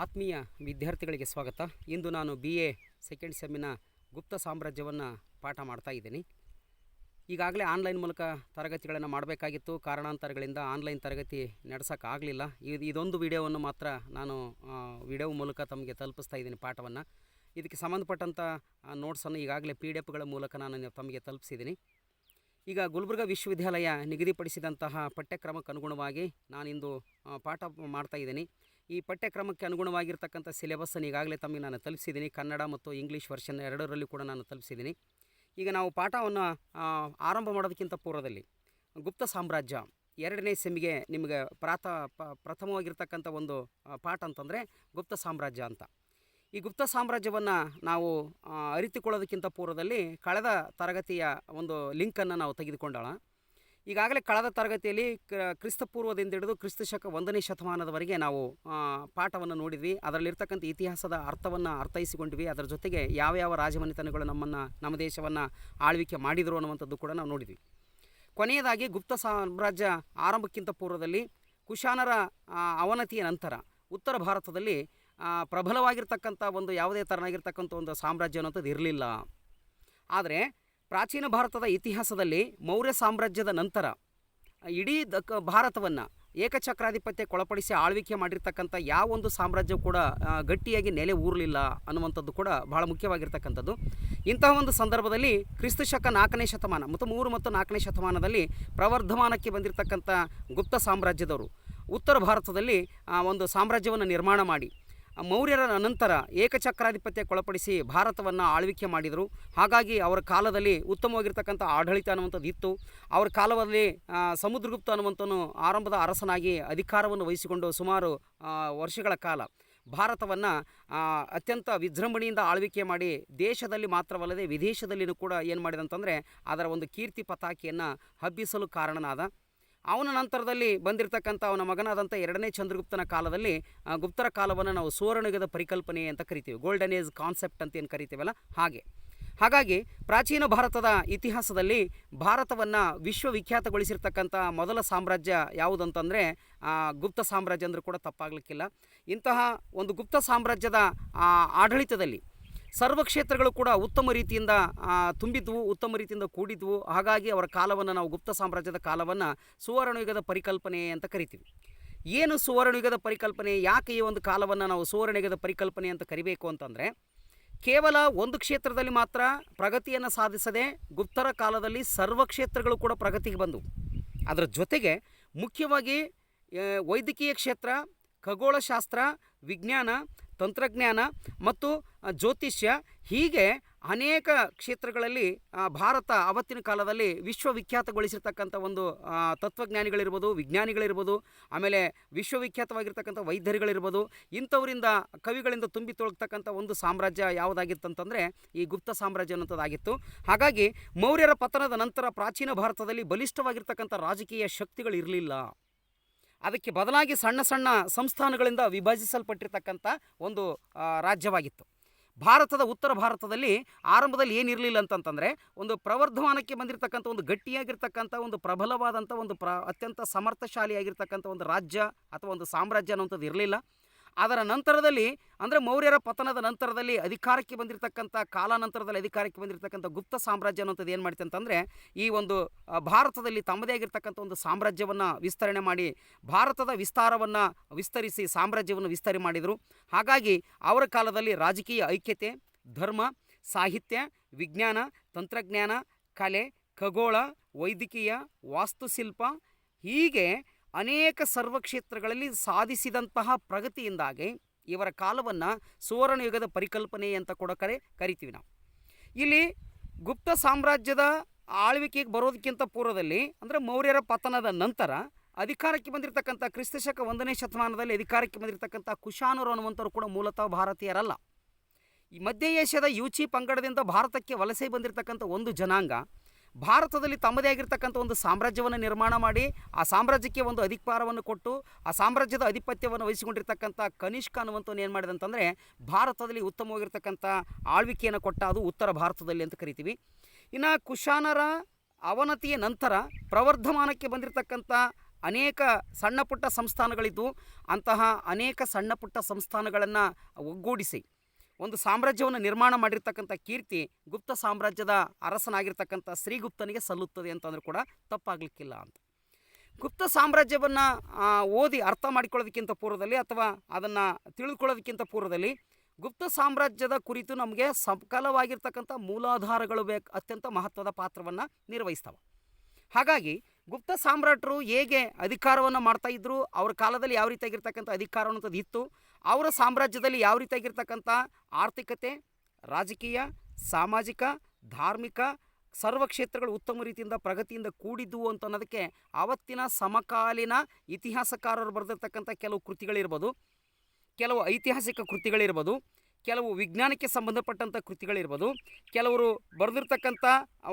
ಆತ್ಮೀಯ ವಿದ್ಯಾರ್ಥಿಗಳಿಗೆ ಸ್ವಾಗತ. ಇಂದು ನಾನು BA ಸೆಕೆಂಡ್ ಸೆಮ್ಮಿನ ಗುಪ್ತ ಸಾಮ್ರಾಜ್ಯವನ್ನು ಪಾಠ ಮಾಡ್ತಾ ಇದ್ದೀನಿ. ಈಗಾಗಲೇ ಆನ್ಲೈನ್ ಮೂಲಕ ತರಗತಿಗಳನ್ನು ಮಾಡಬೇಕಾಗಿತ್ತು. ಕಾರಣಾಂತರಗಳಿಂದ ಆನ್ಲೈನ್ ತರಗತಿ ನಡೆಸೋಕ್ಕಾಗಲಿಲ್ಲ. ಇದೊಂದು ವಿಡಿಯೋವನ್ನು ಮಾತ್ರ ನಾನು ವಿಡಿಯೋ ಮೂಲಕ ತಮಗೆ ತಲುಪಿಸ್ತಾ ಇದ್ದೀನಿ ಪಾಠವನ್ನು. ಇದಕ್ಕೆ ಸಂಬಂಧಪಟ್ಟಂಥ ನೋಟ್ಸನ್ನು ಈಗಾಗಲೇ PDF ಮೂಲಕ ನಾನು ತಮಗೆ ತಲುಪಿಸಿದ್ದೀನಿ. ಈಗ ಗುಲ್ಬರ್ಗ ವಿಶ್ವವಿದ್ಯಾಲಯ ನಿಗದಿಪಡಿಸಿದಂತಹ ಪಠ್ಯಕ್ರಮಕ್ಕೆ ಅನುಗುಣವಾಗಿ ನಾನಿಂದು ಪಾಠ ಮಾಡ್ತಾ ಇದ್ದೀನಿ. ಈ ಪಠ್ಯಕ್ರಮಕ್ಕೆ ಅನುಗುಣವಾಗಿರ್ತಕ್ಕಂಥ ಸಿಲೆಬಸ್ಸನ್ನು ಈಗಾಗಲೇ ತಮಗೆ ನಾನು ತಲುಪಿಸಿದ್ದೀನಿ. ಕನ್ನಡ ಮತ್ತು ಇಂಗ್ಲೀಷ್ ವರ್ಷನ್ ಎರಡರಲ್ಲೂ ಕೂಡ ನಾನು ತಲುಪಿಸಿದ್ದೀನಿ. ಈಗ ನಾವು ಪಾಠವನ್ನು ಆರಂಭ ಮಾಡೋದಕ್ಕಿಂತ ಪೂರ್ವದಲ್ಲಿ ಗುಪ್ತ ಸಾಮ್ರಾಜ್ಯ ಎರಡನೇ ಸೆಮ್ಮಿಗೆ ನಿಮಗೆ ಪ್ರಥಮವಾಗಿರ್ತಕ್ಕಂಥ ಒಂದು ಪಾಠ ಅಂತಂದರೆ ಗುಪ್ತ ಸಾಮ್ರಾಜ್ಯ ಅಂತ. ಈ ಗುಪ್ತ ಸಾಮ್ರಾಜ್ಯವನ್ನು ನಾವು ಅರಿತುಕೊಳ್ಳೋದಕ್ಕಿಂತ ಪೂರ್ವದಲ್ಲಿ ಕಳೆದ ತರಗತಿಯ ಒಂದು ಲಿಂಕನ್ನು ನಾವು ತೆಗೆದುಕೊಂಡೋಣ. ಈಗಾಗಲೇ ಕಳೆದ ತರಗತಿಯಲ್ಲಿ ಕ್ರಿಸ್ತಪೂರ್ವದಿಂದ ಹಿಡಿದು ಕ್ರಿಸ್ತಶಕ 1ನೇ ಶತಮಾನದವರೆಗೆ ನಾವು ಪಾಠವನ್ನು ನೋಡಿದ್ವಿ. ಅದರಲ್ಲಿರ್ತಕ್ಕಂಥ ಇತಿಹಾಸದ ಅರ್ಥವನ್ನು ಅರ್ಥೈಸಿಕೊಂಡ್ವಿ. ಅದರ ಜೊತೆಗೆ ಯಾವ ರಾಜಮನೆತನಗಳು ನಮ್ಮ ದೇಶವನ್ನು ಆಳ್ವಿಕೆ ಮಾಡಿದರು ಅನ್ನುವಂಥದ್ದು ಕೂಡ ನಾವು ನೋಡಿದ್ವಿ. ಕೊನೆಯದಾಗಿ ಗುಪ್ತ ಸಾಮ್ರಾಜ್ಯ ಆರಂಭಕ್ಕಿಂತ ಪೂರ್ವದಲ್ಲಿ ಕುಶಾನರ ಅವನತಿಯ ನಂತರ ಉತ್ತರ ಭಾರತದಲ್ಲಿ ಪ್ರಬಲವಾಗಿರ್ತಕ್ಕಂಥ ಒಂದು ಯಾವುದೇ ಥರನಾಗಿರ್ತಕ್ಕಂಥ ಒಂದು ಸಾಮ್ರಾಜ್ಯ ಅನ್ನೋಂಥದ್ದು ಇರಲಿಲ್ಲ. ಆದರೆ ಪ್ರಾಚೀನ ಭಾರತದ ಇತಿಹಾಸದಲ್ಲಿ ಮೌರ್ಯ ಸಾಮ್ರಾಜ್ಯದ ನಂತರ ಇಡೀ ಭಾರತವನ್ನು ಏಕಚಕ್ರಾಧಿಪತ್ಯಕ್ಕೆ ಒಳಪಡಿಸಿ ಆಳ್ವಿಕೆ ಮಾಡಿರ್ತಕ್ಕಂಥ ಯಾವ ಒಂದು ಸಾಮ್ರಾಜ್ಯ ಕೂಡ ಗಟ್ಟಿಯಾಗಿ ನೆಲೆ ಊರಲಿಲ್ಲ ಅನ್ನುವಂಥದ್ದು ಕೂಡ ಬಹಳ ಮುಖ್ಯವಾಗಿರ್ತಕ್ಕಂಥದ್ದು. ಇಂತಹ ಒಂದು ಸಂದರ್ಭದಲ್ಲಿ ಕ್ರಿಸ್ತಶಕ 4ನೇ ಶತಮಾನ ಮತ್ತು 3 ಮತ್ತು 4ನೇ ಶತಮಾನದಲ್ಲಿ ಪ್ರವರ್ಧಮಾನಕ್ಕೆ ಬಂದಿರತಕ್ಕಂಥ ಗುಪ್ತ ಸಾಮ್ರಾಜ್ಯದವರು ಉತ್ತರ ಭಾರತದಲ್ಲಿ ಒಂದು ಸಾಮ್ರಾಜ್ಯವನ್ನು ನಿರ್ಮಾಣ ಮಾಡಿ ಮೌರ್ಯರ ನಂತರ ಏಕಚಕ್ರಾಧಿಪತ್ಯಕ್ಕೆ ಒಳಪಡಿಸಿ ಭಾರತವನ್ನು ಆಳ್ವಿಕೆ ಮಾಡಿದರು. ಹಾಗಾಗಿ ಅವರ ಕಾಲದಲ್ಲಿ ಉತ್ತಮವಾಗಿರ್ತಕ್ಕಂಥ ಆಡಳಿತ ಅನ್ನುವಂಥದ್ದು ಇತ್ತು. ಅವರ ಕಾಲದಲ್ಲಿ ಸಮುದ್ರಗುಪ್ತ ಅನ್ನುವಂಥನು ಆರಂಭದ ಅರಸನಾಗಿ ಅಧಿಕಾರವನ್ನು ವಹಿಸಿಕೊಂಡು ಸುಮಾರು ವರ್ಷಗಳ ಕಾಲ ಭಾರತವನ್ನು ಅತ್ಯಂತ ವಿಜೃಂಭಣೆಯಿಂದ ಆಳ್ವಿಕೆ ಮಾಡಿ ದೇಶದಲ್ಲಿ ಮಾತ್ರವಲ್ಲದೆ ವಿದೇಶದಲ್ಲಿಯೂ ಕೂಡ ಏನು ಮಾಡಿದಂತಂದರೆ ಅದರ ಒಂದು ಕೀರ್ತಿ ಪತಾಕೆಯನ್ನು ಹಬ್ಬಿಸಲು ಕಾರಣನಾದ. ಅವನ ನಂತರದಲ್ಲಿ ಬಂದಿರತಕ್ಕಂಥ ಅವನ ಮಗನಾದಂಥ 2ನೇ ಚಂದ್ರಗುಪ್ತನ ಕಾಲದಲ್ಲಿ ಗುಪ್ತರ ಕಾಲವನ್ನು ನಾವು ಸುವರ್ಣಯುಗದ ಪರಿಕಲ್ಪನೆ ಅಂತ ಕರಿತೀವಿ. ಗೋಲ್ಡನ್ ಏಜ್ ಕಾನ್ಸೆಪ್ಟ್ ಅಂತ ಏನು ಕರಿತೀವಲ್ಲ ಹಾಗಾಗಿ ಪ್ರಾಚೀನ ಭಾರತದ ಇತಿಹಾಸದಲ್ಲಿ ಭಾರತವನ್ನು ವಿಶ್ವವಿಖ್ಯಾತಗೊಳಿಸಿರ್ತಕ್ಕಂಥ ಮೊದಲ ಸಾಮ್ರಾಜ್ಯ ಯಾವುದಂತಂದರೆ ಗುಪ್ತ ಸಾಮ್ರಾಜ್ಯ ಅಂದರೂ ಕೂಡ ತಪ್ಪಾಗಲಿಕ್ಕಿಲ್ಲ. ಇಂತಹ ಒಂದು ಗುಪ್ತ ಸಾಮ್ರಾಜ್ಯದ ಆಡಳಿತದಲ್ಲಿ ಸರ್ವ ಕ್ಷೇತ್ರಗಳು ಕೂಡ ಉತ್ತಮ ರೀತಿಯಿಂದ ತುಂಬಿದ್ವು, ಉತ್ತಮ ರೀತಿಯಿಂದ ಕೂಡಿದ್ವು. ಹಾಗಾಗಿ ಅವರ ಕಾಲವನ್ನು ನಾವು ಗುಪ್ತ ಸಾಮ್ರಾಜ್ಯದ ಕಾಲವನ್ನು ಸುವರ್ಣಯುಗದ ಪರಿಕಲ್ಪನೆ ಅಂತ ಕರಿತೀವಿ. ಏನು ಸುವರ್ಣಯುಗದ ಪರಿಕಲ್ಪನೆ, ಯಾಕೆ ಈ ಒಂದು ಕಾಲವನ್ನು ನಾವು ಸುವರ್ಣಯುಗದ ಪರಿಕಲ್ಪನೆ ಅಂತ ಕರಿಬೇಕು ಅಂತಂದರೆ, ಕೇವಲ ಒಂದು ಕ್ಷೇತ್ರದಲ್ಲಿ ಮಾತ್ರ ಪ್ರಗತಿಯನ್ನು ಸಾಧಿಸದೆ ಗುಪ್ತರ ಕಾಲದಲ್ಲಿ ಸರ್ವ ಕ್ಷೇತ್ರಗಳು ಕೂಡ ಪ್ರಗತಿಗೆ ಬಂದವು. ಅದರ ಜೊತೆಗೆ ಮುಖ್ಯವಾಗಿ ವೈದ್ಯಕೀಯ ಕ್ಷೇತ್ರ, ಖಗೋಳಶಾಸ್ತ್ರ, ವಿಜ್ಞಾನ, ತಂತ್ರಜ್ಞಾನ ಮತ್ತು ಜ್ಯೋತಿಷ್ಯ, ಹೀಗೆ ಅನೇಕ ಕ್ಷೇತ್ರಗಳಲ್ಲಿ ಭಾರತ ಅವತ್ತಿನ ಕಾಲದಲ್ಲಿ ವಿಶ್ವವಿಖ್ಯಾತಗೊಳಿಸಿರ್ತಕ್ಕಂಥ ಒಂದು ತತ್ವಜ್ಞಾನಿಗಳಿರ್ಬೋದು, ವಿಜ್ಞಾನಿಗಳಿರ್ಬೋದು, ಆಮೇಲೆ ವಿಶ್ವವಿಖ್ಯಾತವಾಗಿರ್ತಕ್ಕಂಥ ವೈದ್ಯರುಗಳಿರ್ಬೋದು, ಇಂಥವರಿಂದ ಕವಿಗಳಿಂದ ತುಂಬಿ ತೊಳಗ್ತಕ್ಕಂಥ ಒಂದು ಸಾಮ್ರಾಜ್ಯ ಯಾವುದಾಗಿತ್ತಂತಂದರೆ ಈ ಗುಪ್ತ ಸಾಮ್ರಾಜ್ಯ ಅನ್ನೋದಾಗಿತ್ತು. ಹಾಗಾಗಿ ಮೌರ್ಯರ ಪತನದ ನಂತರ ಪ್ರಾಚೀನ ಭಾರತದಲ್ಲಿ ಬಲಿಷ್ಠವಾಗಿರ್ತಕ್ಕಂಥ ರಾಜಕೀಯ ಶಕ್ತಿಗಳಿರಲಿಲ್ಲ. ಅದಕ್ಕೆ ಬದಲಾಗಿ ಸಣ್ಣ ಸಣ್ಣ ಸಂಸ್ಥಾನಗಳಿಂದ ವಿಭಜಿಸಲ್ಪಟ್ಟಿರ್ತಕ್ಕಂಥ ಒಂದು ರಾಜ್ಯವಾಗಿತ್ತು. ಭಾರತದ ಉತ್ತರ ಭಾರತದಲ್ಲಿ ಆರಂಭದಲ್ಲಿ ಏನಿರಲಿಲ್ಲ ಅಂತಂತಂದರೆ ಒಂದು ಪ್ರವರ್ಧಮಾನಕ್ಕೆ ಬಂದಿರತಕ್ಕಂಥ ಒಂದು ಗಟ್ಟಿಯಾಗಿರ್ತಕ್ಕಂಥ ಒಂದು ಪ್ರಬಲವಾದಂಥ ಒಂದು ಅತ್ಯಂತ ಸಮರ್ಥಶಾಲಿಯಾಗಿರ್ತಕ್ಕಂಥ ಒಂದು ರಾಜ್ಯ ಅಥವಾ ಒಂದು ಸಾಮ್ರಾಜ್ಯ ಅನ್ನುವಂಥದ್ದು ಇರಲಿಲ್ಲ. ಅದರ ನಂತರದಲ್ಲಿ ಅಂದರೆ ಮೌರ್ಯರ ಪತನದ ನಂತರದಲ್ಲಿ ಅಧಿಕಾರಕ್ಕೆ ಬಂದಿರತಕ್ಕಂಥ ಕಾಲಾನಂತರದಲ್ಲಿ ಅಧಿಕಾರಕ್ಕೆ ಬಂದಿರತಕ್ಕಂಥ ಗುಪ್ತ ಸಾಮ್ರಾಜ್ಯ ಅನ್ನೋಂಥದ್ದು ಏನು ಮಾಡಿತು ಅಂತಂದರೆ ಈ ಒಂದು ಭಾರತದಲ್ಲಿ ತಮ್ಮದೇ ಆಗಿರ್ತಕ್ಕಂಥ ಒಂದು ಸಾಮ್ರಾಜ್ಯವನ್ನು ವಿಸ್ತರಣೆ ಮಾಡಿ ಭಾರತದ ವಿಸ್ತಾರವನ್ನು ವಿಸ್ತರಿಸಿ ಸಾಮ್ರಾಜ್ಯವನ್ನು ವಿಸ್ತರಣೆ ಮಾಡಿದರು. ಹಾಗಾಗಿ ಅವರ ಕಾಲದಲ್ಲಿ ರಾಜಕೀಯ ಐಕ್ಯತೆ, ಧರ್ಮ, ಸಾಹಿತ್ಯ, ವಿಜ್ಞಾನ, ತಂತ್ರಜ್ಞಾನ, ಕಲೆ, ಖಗೋಳ, ವೈದ್ಯಕೀಯ, ವಾಸ್ತುಶಿಲ್ಪ, ಹೀಗೆ ಅನೇಕ ಸರ್ವಕ್ಷೇತ್ರಗಳಲ್ಲಿ ಸಾಧಿಸಿದಂತಹ ಪ್ರಗತಿಯಿಂದಾಗಿ ಇವರ ಕಾಲವನ್ನು ಸುವರ್ಣಯುಗದ ಪರಿಕಲ್ಪನೆ ಅಂತ ಕೂಡ ಕರಿತೀವಿ ನಾವು. ಇಲ್ಲಿ ಗುಪ್ತ ಸಾಮ್ರಾಜ್ಯದ ಆಳ್ವಿಕೆಗೆ ಬರೋದಕ್ಕಿಂತ ಪೂರ್ವದಲ್ಲಿ ಅಂದರೆ ಮೌರ್ಯರ ಪತನದ ನಂತರ ಅಧಿಕಾರಕ್ಕೆ ಬಂದಿರತಕ್ಕಂಥ ಕ್ರಿಸ್ತಶಕ 1ನೇ ಶತಮಾನದಲ್ಲಿ ಅಧಿಕಾರಕ್ಕೆ ಬಂದಿರತಕ್ಕಂಥ ಕುಶಾನರು ಅನ್ನುವಂಥವ್ರು ಕೂಡ ಮೂಲತಃ ಭಾರತೀಯರಲ್ಲ. ಈ ಮಧ್ಯ ಏಷ್ಯಾದ ಯೂಚಿ ಪಂಗಡದಿಂದ ಭಾರತಕ್ಕೆ ವಲಸೆ ಬಂದಿರತಕ್ಕಂಥ ಒಂದು ಜನಾಂಗ ಭಾರತದಲ್ಲಿ ತಮ್ಮದೇ ಆಗಿರ್ತಕ್ಕಂಥ ಒಂದು ಸಾಮ್ರಾಜ್ಯವನ್ನು ನಿರ್ಮಾಣ ಮಾಡಿ ಆ ಸಾಮ್ರಾಜ್ಯಕ್ಕೆ ಒಂದು ಅಧಿಕಾರವನ್ನು ಕೊಟ್ಟು ಆ ಸಾಮ್ರಾಜ್ಯದ ಆಧಿಪತ್ಯವನ್ನು ವಹಿಸಿಕೊಂಡಿರ್ತಕ್ಕಂಥ ಕನಿಷ್ಕ ಅನ್ನುವಂಥವ್ನು ಏನು ಮಾಡಿದೆ ಅಂತಂದರೆ ಭಾರತದಲ್ಲಿ ಉತ್ತಮವಾಗಿರ್ತಕ್ಕಂಥ ಆಳ್ವಿಕೆಯನ್ನು ಕೊಟ್ಟ, ಅದು ಉತ್ತರ ಭಾರತದಲ್ಲಿ ಅಂತ ಕರಿತೀವಿ. ಇನ್ನು ಕುಶಾನರ ಅವನತಿಯ ನಂತರ ಪ್ರವರ್ಧಮಾನಕ್ಕೆ ಬಂದಿರತಕ್ಕಂಥ ಅನೇಕ ಸಣ್ಣ ಪುಟ್ಟ ಸಂಸ್ಥಾನಗಳಿದ್ದು ಅಂತಹ ಅನೇಕ ಸಣ್ಣ ಪುಟ್ಟ ಸಂಸ್ಥಾನಗಳನ್ನು ಒಗ್ಗೂಡಿಸಿ ಒಂದು ಸಾಮ್ರಾಜ್ಯವನ್ನು ನಿರ್ಮಾಣ ಮಾಡಿರ್ತಕ್ಕಂಥ ಕೀರ್ತಿ ಗುಪ್ತ ಸಾಮ್ರಾಜ್ಯದ ಅರಸನಾಗಿರ್ತಕ್ಕಂಥ ಶ್ರೀಗುಪ್ತನಿಗೆ ಸಲ್ಲುತ್ತದೆ ಅಂತಂದರೂ ಕೂಡ ತಪ್ಪಾಗಲಿಕ್ಕಿಲ್ಲ ಅಂತ. ಗುಪ್ತ ಸಾಮ್ರಾಜ್ಯವನ್ನು ಓದಿ ಅರ್ಥ ಮಾಡಿಕೊಳ್ಳೋದಕ್ಕಿಂತ ಪೂರ್ವದಲ್ಲಿ ಅಥವಾ ಅದನ್ನು ತಿಳಿದುಕೊಳ್ಳೋದಕ್ಕಿಂತ ಪೂರ್ವದಲ್ಲಿ ಗುಪ್ತ ಸಾಮ್ರಾಜ್ಯದ ಕುರಿತು ನಮಗೆ ಸಕಾಲವಾಗಿರ್ತಕ್ಕಂಥ ಮೂಲಾಧಾರಗಳು ಅತ್ಯಂತ ಮಹತ್ವದ ಪಾತ್ರವನ್ನು ನಿರ್ವಹಿಸ್ತವೆ. ಹಾಗಾಗಿ ಗುಪ್ತ ಸಾಮ್ರಾಟರು ಹೇಗೆ ಅಧಿಕಾರವನ್ನು ಮಾಡ್ತಾಯಿದ್ರು, ಅವ್ರ ಕಾಲದಲ್ಲಿ ಯಾವ ರೀತಿಯಾಗಿರ್ತಕ್ಕಂಥ ಅಧಿಕಾರ ಅನ್ನೋದು ಇತ್ತು, ಅವರ ಸಾಮ್ರಾಜ್ಯದಲ್ಲಿ ಯಾವ ರೀತಿಯಾಗಿರ್ತಕ್ಕಂಥ ಆರ್ಥಿಕತೆ, ರಾಜಕೀಯ, ಸಾಮಾಜಿಕ, ಧಾರ್ಮಿಕ ಸರ್ವ ಕ್ಷೇತ್ರಗಳು ಉತ್ತಮ ರೀತಿಯಿಂದ ಪ್ರಗತಿಯಿಂದ ಕೂಡಿದ್ವು ಅಂತ ಅನ್ನೋದಕ್ಕೆ ಆವತ್ತಿನ ಸಮಕಾಲೀನ ಇತಿಹಾಸಕಾರರು ಬರೆದಿರ್ತಕ್ಕಂಥ ಕೆಲವು ಕೃತಿಗಳಿರ್ಬೋದು, ಕೆಲವು ಐತಿಹಾಸಿಕ ಕೃತಿಗಳಿರ್ಬೋದು, ಕೆಲವು ವಿಜ್ಞಾನಕ್ಕೆ ಸಂಬಂಧಪಟ್ಟಂಥ ಕೃತಿಗಳಿರ್ಬೋದು, ಕೆಲವರು ಬರೆದಿರ್ತಕ್ಕಂಥ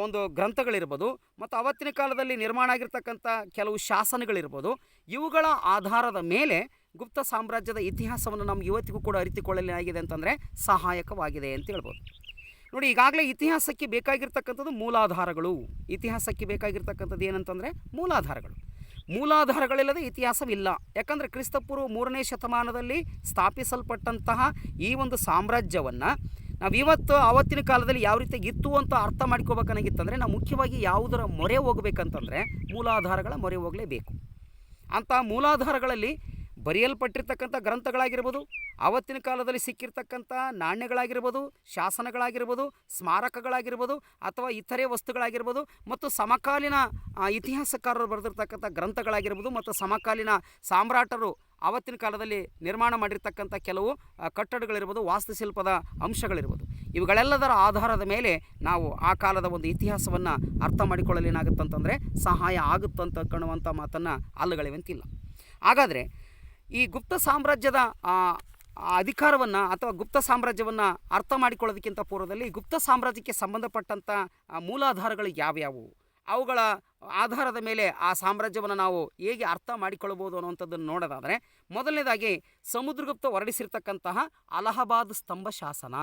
ಒಂದು ಗ್ರಂಥಗಳಿರ್ಬೋದು, ಮತ್ತು ಆವತ್ತಿನ ಕಾಲದಲ್ಲಿ ನಿರ್ಮಾಣ ಆಗಿರ್ತಕ್ಕಂಥ ಕೆಲವು ಶಾಸನಗಳಿರ್ಬೋದು. ಇವುಗಳ ಆಧಾರದ ಮೇಲೆ ಗುಪ್ತ ಸಾಮ್ರಾಜ್ಯದ ಇತಿಹಾಸವನ್ನು ನಮ್ಗೆ ಇವತ್ತಿಗೂ ಕೂಡ ಅರಿತುಕೊಳ್ಳಲಾಗಿದೆ ಅಂತಂದರೆ ಸಹಾಯಕವಾಗಿದೆ ಅಂತ ಹೇಳ್ಬೋದು. ನೋಡಿ, ಈಗಾಗಲೇ ಇತಿಹಾಸಕ್ಕೆ ಬೇಕಾಗಿರ್ತಕ್ಕಂಥದ್ದು ಮೂಲಾಧಾರಗಳು. ಇತಿಹಾಸಕ್ಕೆ ಬೇಕಾಗಿರ್ತಕ್ಕಂಥದ್ದು ಏನಂತಂದರೆ ಮೂಲಾಧಾರಗಳು. ಮೂಲಾಧಾರಗಳಿಲ್ಲದೆ ಇತಿಹಾಸವಿಲ್ಲ. ಯಾಕಂದರೆ ಕ್ರಿಸ್ತಪೂರ್ವ 3ನೇ ಶತಮಾನದಲ್ಲಿ ಸ್ಥಾಪಿಸಲ್ಪಟ್ಟಂತಹ ಈ ಒಂದು ಸಾಮ್ರಾಜ್ಯವನ್ನು ನಾವು ಇವತ್ತು ಆವತ್ತಿನ ಕಾಲದಲ್ಲಿ ಯಾವ ರೀತಿಯಾಗಿ ಇತ್ತು ಅಂತ ಅರ್ಥ ಮಾಡ್ಕೋಬೇಕನ್ನಾಗಿತ್ತಂದರೆ ನಾವು ಮುಖ್ಯವಾಗಿ ಯಾವುದರ ಮೊರೆ ಹೋಗಬೇಕಂತಂದರೆ ಮೂಲಾಧಾರಗಳ ಮೊರೆ ಹೋಗಲೇಬೇಕು. ಅಂಥ ಮೂಲಾಧಾರಗಳಲ್ಲಿ ಬರೆಯಲ್ಪಟ್ಟಿರ್ತಕ್ಕಂಥ ಗ್ರಂಥಗಳಾಗಿರ್ಬೋದು, ಆವತ್ತಿನ ಕಾಲದಲ್ಲಿ ಸಿಕ್ಕಿರ್ತಕ್ಕಂಥ ನಾಣ್ಯಗಳಾಗಿರ್ಬೋದು, ಶಾಸನಗಳಾಗಿರ್ಬೋದು, ಸ್ಮಾರಕಗಳಾಗಿರ್ಬೋದು, ಅಥವಾ ಇತರೆ ವಸ್ತುಗಳಾಗಿರ್ಬೋದು, ಮತ್ತು ಸಮಕಾಲೀನ ಇತಿಹಾಸಕಾರರು ಬರೆದಿರ್ತಕ್ಕಂಥ ಗ್ರಂಥಗಳಾಗಿರ್ಬೋದು, ಮತ್ತು ಸಮಕಾಲೀನ ಸಾಮ್ರಾಟರು ಆವತ್ತಿನ ಕಾಲದಲ್ಲಿ ನಿರ್ಮಾಣ ಮಾಡಿರ್ತಕ್ಕಂಥ ಕೆಲವು ಕಟ್ಟಡಗಳಿರ್ಬೋದು, ವಾಸ್ತುಶಿಲ್ಪದ ಅಂಶಗಳಿರ್ಬೋದು, ಇವುಗಳೆಲ್ಲದರ ಆಧಾರದ ಮೇಲೆ ನಾವು ಆ ಕಾಲದ ಒಂದು ಇತಿಹಾಸವನ್ನು ಅರ್ಥ ಮಾಡಿಕೊಳ್ಳಲು ಏನಾಗುತ್ತಂತಂದರೆ ಸಹಾಯ ಆಗುತ್ತಂತ ಕಾಣುವಂಥ ಮಾತನ್ನು ಅಲ್ಲಗಳಿವಂತಿಲ್ಲ. ಹಾಗಾದರೆ ಈ ಗುಪ್ತ ಸಾಮ್ರಾಜ್ಯದ ಅಧಿಕಾರವನ್ನು ಅಥವಾ ಗುಪ್ತ ಸಾಮ್ರಾಜ್ಯವನ್ನು ಅರ್ಥ ಮಾಡಿಕೊಳ್ಳೋದಕ್ಕಿಂತ ಪೂರ್ವದಲ್ಲಿ ಗುಪ್ತ ಸಾಮ್ರಾಜ್ಯಕ್ಕೆ ಸಂಬಂಧಪಟ್ಟಂಥ ಮೂಲಾಧಾರಗಳು ಯಾವ್ಯಾವು, ಅವುಗಳ ಆಧಾರದ ಮೇಲೆ ಆ ಸಾಮ್ರಾಜ್ಯವನ್ನು ನಾವು ಹೇಗೆ ಅರ್ಥ ಮಾಡಿಕೊಳ್ಳಬಹುದು ಅನ್ನುವಂಥದ್ದನ್ನು ನೋಡೋದಾದರೆ, ಮೊದಲನೇದಾಗಿ ಸಮುದ್ರಗುಪ್ತ ಹೊರಡಿಸಿರ್ತಕ್ಕಂತಹ ಅಲಹಾಬಾದ್ ಸ್ತಂಭ ಶಾಸನ.